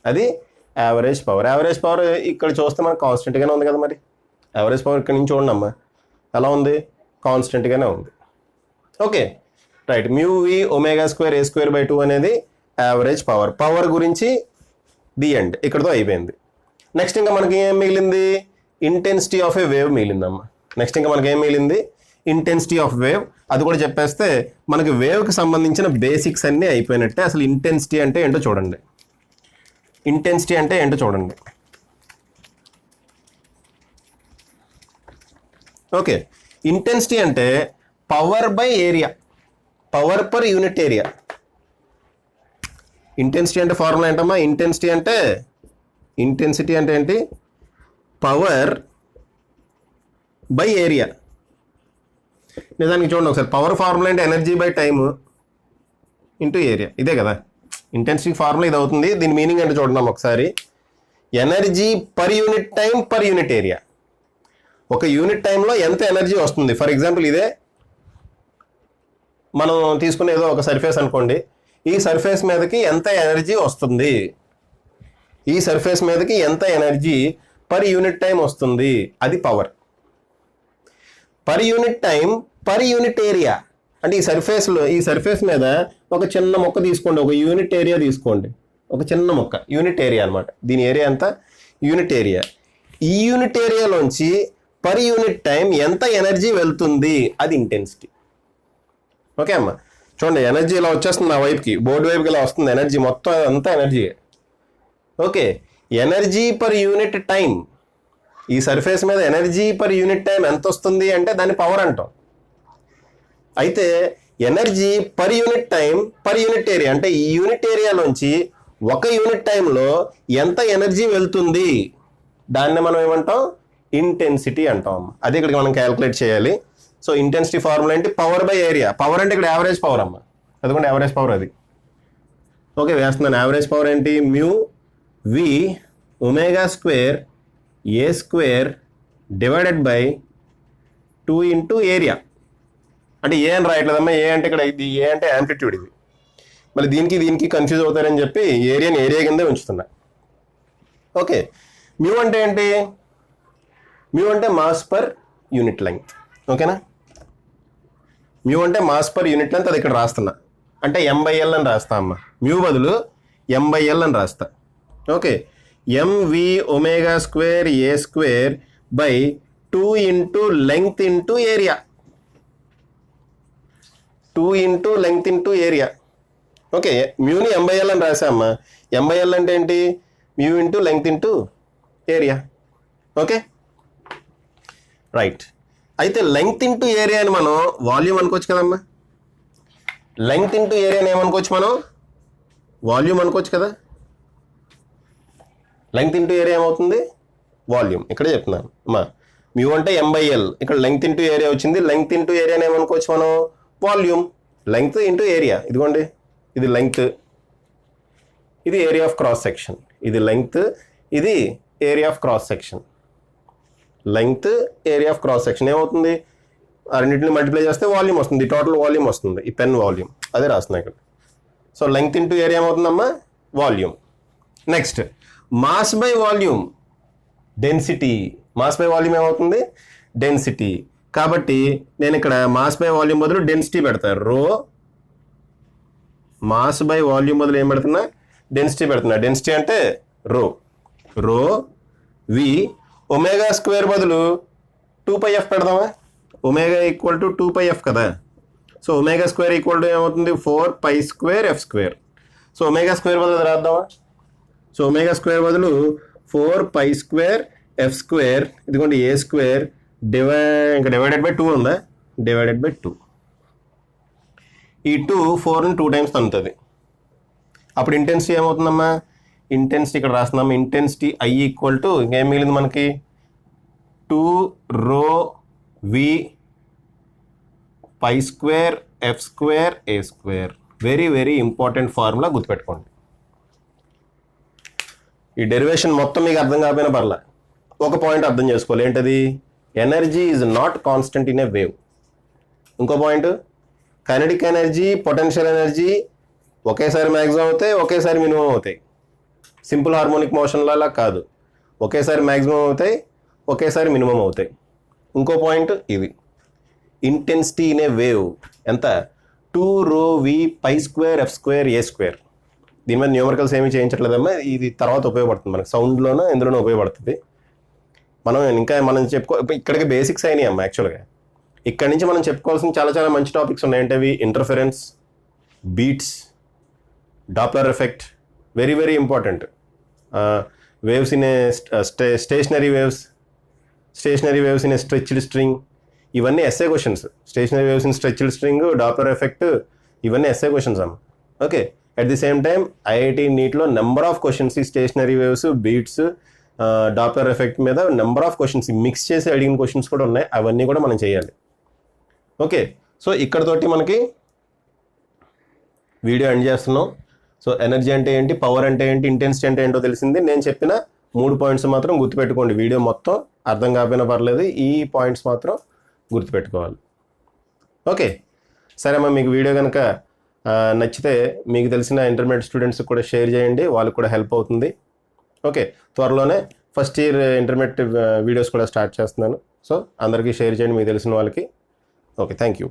అది యావరేజ్ పవర్. యావరేజ్ పవర్ ఇక్కడ చూస్తే మనకు కాన్స్టెంట్గానే ఉంది కదా. మరి యావరేజ్ పవర్ ఇక్కడ నుంచి చూడండి అమ్మా, ఎలా ఉంది? కాన్స్టెంట్గానే ఉంది. Okay right, mu we omega square A square by 2 అనేది యావరేజ్ పవర్. పవర్ గురించి ది ఎండ్, ఇక్కడతో అయిపోయింది. నెక్స్ట్ ఇంకా మనకి ఏం మిగిలింది? ఇంటెన్సిటీ ఆఫ్ ఏ వేవ్ మిగిలిందమ్మా. నెక్స్ట్ ఇంకా మనకి ఏం మిగిలింది? Intensity of wave. అది కూడా చెప్పేస్తే మనకి వేవ్కి సంబంధించిన బేసిక్స్ అన్నీ అయిపోయినట్టే. అసలు ఇంటెన్సిటీ అంటే ఏంటో చూడండి. ఇంటెన్సిటీ అంటే ఏంటో చూడండి. ఓకే, ఇంటెన్సిటీ అంటే power by area, power per unit area. Intensity అంటే ఫార్ములా ఏంటమ్మా? ఇంటెన్సిటీ అంటే ఏంటి? Power by area. నిజానికి చూడండి ఒకసారి, పవర్ ఫార్ములా అంటే energy by time into area, ఇదే కదా ఇంటెన్సిటీ ఫార్ములా. ఇది అవుతుంది. దీని మీనింగ్ అంటే చూడండి ఒకసారి, energy per unit time per unit area. ఒక యూనిట్ టైంలో ఎంత ఎనర్జీ వస్తుంది? ఫర్ ఎగ్జాంపుల్ ఇదే మనం తీసుకునే ఏదో ఒక సర్ఫేస్ అనుకోండి, ఈ సర్ఫేస్ మీదకి ఎంత ఎనర్జీ వస్తుంది, ఈ సర్ఫేస్ మీదకి ఎంత ఎనర్జీ పర్ యూనిట్ టైం వస్తుంది, అది power. Per unit time per unit area అంటే ఈ సర్ఫేస్ మీద ఒక చిన్న మొక్క తీసుకోండి, ఒక యూనిట్ ఏరియా తీసుకోండి, ఒక చిన్న మొక్క యూనిట్ ఏరియా అనమాట. దీని ఏరియా ఎంత? Unit area. ఈ యూనిట్ ఏరియాలోంచి పర్ యూనిట్ టైం ఎంత ఎనర్జీ వెళ్తుంది, అది ఇంటెన్సిటీ. ఓకే అమ్మా, చూడండి ఎనర్జీ ఇలా వచ్చేస్తుంది నా వైపుకి, బోర్డు వైపుకి ఇలా వస్తుంది ఎనర్జీ, మొత్తం అంతా energy. Okay, energy per unit time, ఈ సర్ఫేస్ మీద ఎనర్జీ పర్ యూనిట్ టైం ఎంత వస్తుంది అంటే దాన్ని పవర్ అంటాం. అయితే energy per unit time per unit area అంటే ఈ యూనిట్ ఏరియాలోంచి ఒక యూనిట్ టైంలో ఎంత ఎనర్జీ వెళ్తుంది, దాన్ని మనం ఏమంటాం? ఇంటెన్సిటీ అంటాం. అది ఇక్కడికి మనం క్యాలిక్యులేట్ చేయాలి. సో ఇంటెన్సిటీ ఫార్ములా ఏంటి? Power by area. పవర్ అంటే ఇక్కడ యావరేజ్ పవర్ అమ్మ, అదిగోండి యావరేజ్ పవర్ అది. ఓకే, వేస్తున్నాను. యావరేజ్ పవర్ ఏంటి? Mu we omega square A square divided by 2 into area. అంటే ఏ అని రాయట్లేదమ్మా, ఏ అంటే ఇక్కడ ఇది ఏ అంటే యాంప్లిట్యూడ్, ఇది మళ్ళీ దీనికి కన్ఫ్యూజ్ అవుతారని చెప్పి ఏరియాని ఏరియా కిందే ఉంచుతున్నా. ఓకే, మ్యూ అంటే ఏంటి? మ్యూ అంటే మాస్ పర్ యూనిట్ లెంగ్త్. ఓకేనా, మ్యూ అంటే మాస్ పర్ యూనిట్ లెంగ్త్, అది ఇక్కడ రాస్తున్నా. అంటే M/L అని రాస్తా అమ్మ, మ్యూ బదులు M/L అని రాస్తా. Okay, MV omega square A square by 2 into length into area. 2 into length into area. Okay, మ్యూని M/L అని రాసామ్మా. M/L అంటే ఏంటి? Mu into length into area. Okay right. అయితే లెంగ్త్ ఇంటూ ఏరియా అని మనం వాల్యూమ్ అనుకోవచ్చు కదమ్మా. లెంగ్త్ ఇంటూ ఏరియాని ఏమనుకోవచ్చు మనం? వాల్యూమ్ అనుకోవచ్చు కదా. లెంగ్త్ ఇంటూ ఏరియా ఏమవుతుంది? వాల్యూమ్. ఇక్కడే చెప్తున్నాను అమ్మా, మ్యూ అంటే M/L, ఇక్కడ లెంగ్త్ ఇంటూ ఏరియా వచ్చింది. లెంగ్త్ ఇంటూ ఏరియాని ఏమనుకోవచ్చు మనం? వాల్యూమ్. లెంగ్త్ ఇంటూ ఏరియా, ఇదిగోండి ఇది లెంగ్త్, ఇది ఏరియా ఆఫ్ క్రాస్ సెక్షన్. ఇది లెంగ్త్, ఇది area of cross section. Length area of cross section ఏమవుతుంది? ఆ రెండింటిని మల్టిప్లై చేస్తే వాల్యూమ్ వస్తుంది, టోటల్ వాల్యూమ్ వస్తుంది. ఈ పెన్ వాల్యూమ్ అదే రాస్తున్నా ఇక్కడ. సో లెంగ్త్ ఇంటూ ఏరియా ఏమవుతుందమ్మా? Volume. Next mass by volume, density. Mass by volume ఏమవుతుంది? డెన్సిటీ. కాబట్టి నేను ఇక్కడ మాస్ బై వాల్యూమ్ బదులు డెన్సిటీ పెడతాను. రో మాస్ బై వాల్యూమ్ బదులు ఏం పెడుతున్నా? డెన్సిటీ పెడుతున్నా. డెన్సిటీ అంటే రో. రో వి ఒమేగా స్క్వేర్ బదులు 2πf పెడదామా? ఒమేగా ఈక్వల్ టు 2πf కదా. So omega square equal to ఏమవుతుంది? 4π²f². సో ఒమేగా స్క్వేర్ బదులు రాద్దామా? సో ఒమేగా స్క్వేర్ బదులు 4π²f², ఇదిగోండి ఏ స్క్వేర్ ఇంకా డివైడెడ్ బై 2 ఉందా? Divided by 2. ఈ 4ని 2 టైమ్స్ తన్నుతుంది. అప్పుడు ఇంటెన్సిటీ ఏమవుతుందమ్మా? ఇంటెన్సిటీ ఇక్కడ రాస్తున్నాం. ఇంటెన్సిటీ I ఈక్వల్ టు ఇంకేం మిగిలింది మనకి? 2ρV π²f²a². Very very important formula, గుర్తుపెట్టుకోండి. ఈ డెరివేషన్ మొత్తం మీకు అర్థం కాకపోయినా పర్లే, ఒక పాయింట్ అర్థం చేసుకోవాలి. ఏంటది? Energy is not constant in a wave. ఇంకో point, kinetic energy, potential energy ఒకేసారి మ్యాక్సిమం అవుతాయి, ఒకేసారి మినిమం అవుతాయి. సింపుల్ హార్మోనిక్ మోషన్లా కాదు, ఒకేసారి మ్యాక్సిమం అవుతాయి, ఒకేసారి మినిమం అవుతాయి. ఇంకో పాయింట్ ఇది, ఇంటెన్సిటీ ఇన్ ఏ వేవ్ ఎంత? 2ρV π²f²a². దీని మీద న్యూమరికల్స్ ఏమీ చేయించట్లేదమ్మా, ఇది తర్వాత ఉపయోగపడుతుంది మనకి, సౌండ్లోనూ ఎందులోనూ ఉపయోగపడుతుంది. మనం ఇక్కడికి బేసిక్స్ అయినాయి అమ్మ. యాక్చువల్గా ఇక్కడ నుంచి మనం చెప్పుకోవాల్సిన చాలా చాలా మంచి టాపిక్స్ ఉన్నాయి. ఏంటవి? Interference, beats, Doppler effect, very very important. Waves in a stationary waves in a stretched string, ఇవన్నీ SA questions. Stationary waves in stretched string, Doppler effect, ఇవన్నీ ఎస్ఏ క్వశ్చన్స్ అమ్మ. Okay, at the same time IIT నీట్లో number of questions ఈ stationary waves, beats, Doppler effect మీద number of questions mix చేసి అడిగిన questions కూడా ఉన్నాయి. అవన్నీ కూడా మనం చేయాలి. ఓకే, సో ఇక్కడతోటి మనకి వీడియో ఎండ్ చేస్తున్నాం. సో ఎనర్జీ అంటే ఏంటి, పవర్ అంటే ఏంటి, ఇంటెన్సిటీ అంటే ఏంటో తెలిసింది. నేను చెప్పిన 3 పాయింట్స్ మాత్రం గుర్తుపెట్టుకోండి. వీడియో మొత్తం అర్థం కాకపోయినా పర్లేదు, ఈ పాయింట్స్ మాత్రం గుర్తుపెట్టుకోవాలి. ఓకే, సరే అమ్మా, మీకు వీడియో కనుక నచ్చితే మీకు తెలిసిన ఇంటర్మీడియట్ స్టూడెంట్స్కి కూడా షేర్ చేయండి, వాళ్ళకి కూడా హెల్ప్ అవుతుంది. ఓకే, త్వరలోనే ఫస్ట్ ఇయర్ ఇంటర్మీడియట్ వీడియోస్ కూడా స్టార్ట్ చేస్తున్నాను. సో అందరికీ షేర్ చేయండి మీకు తెలిసిన వాళ్ళకి. Okay, thank you.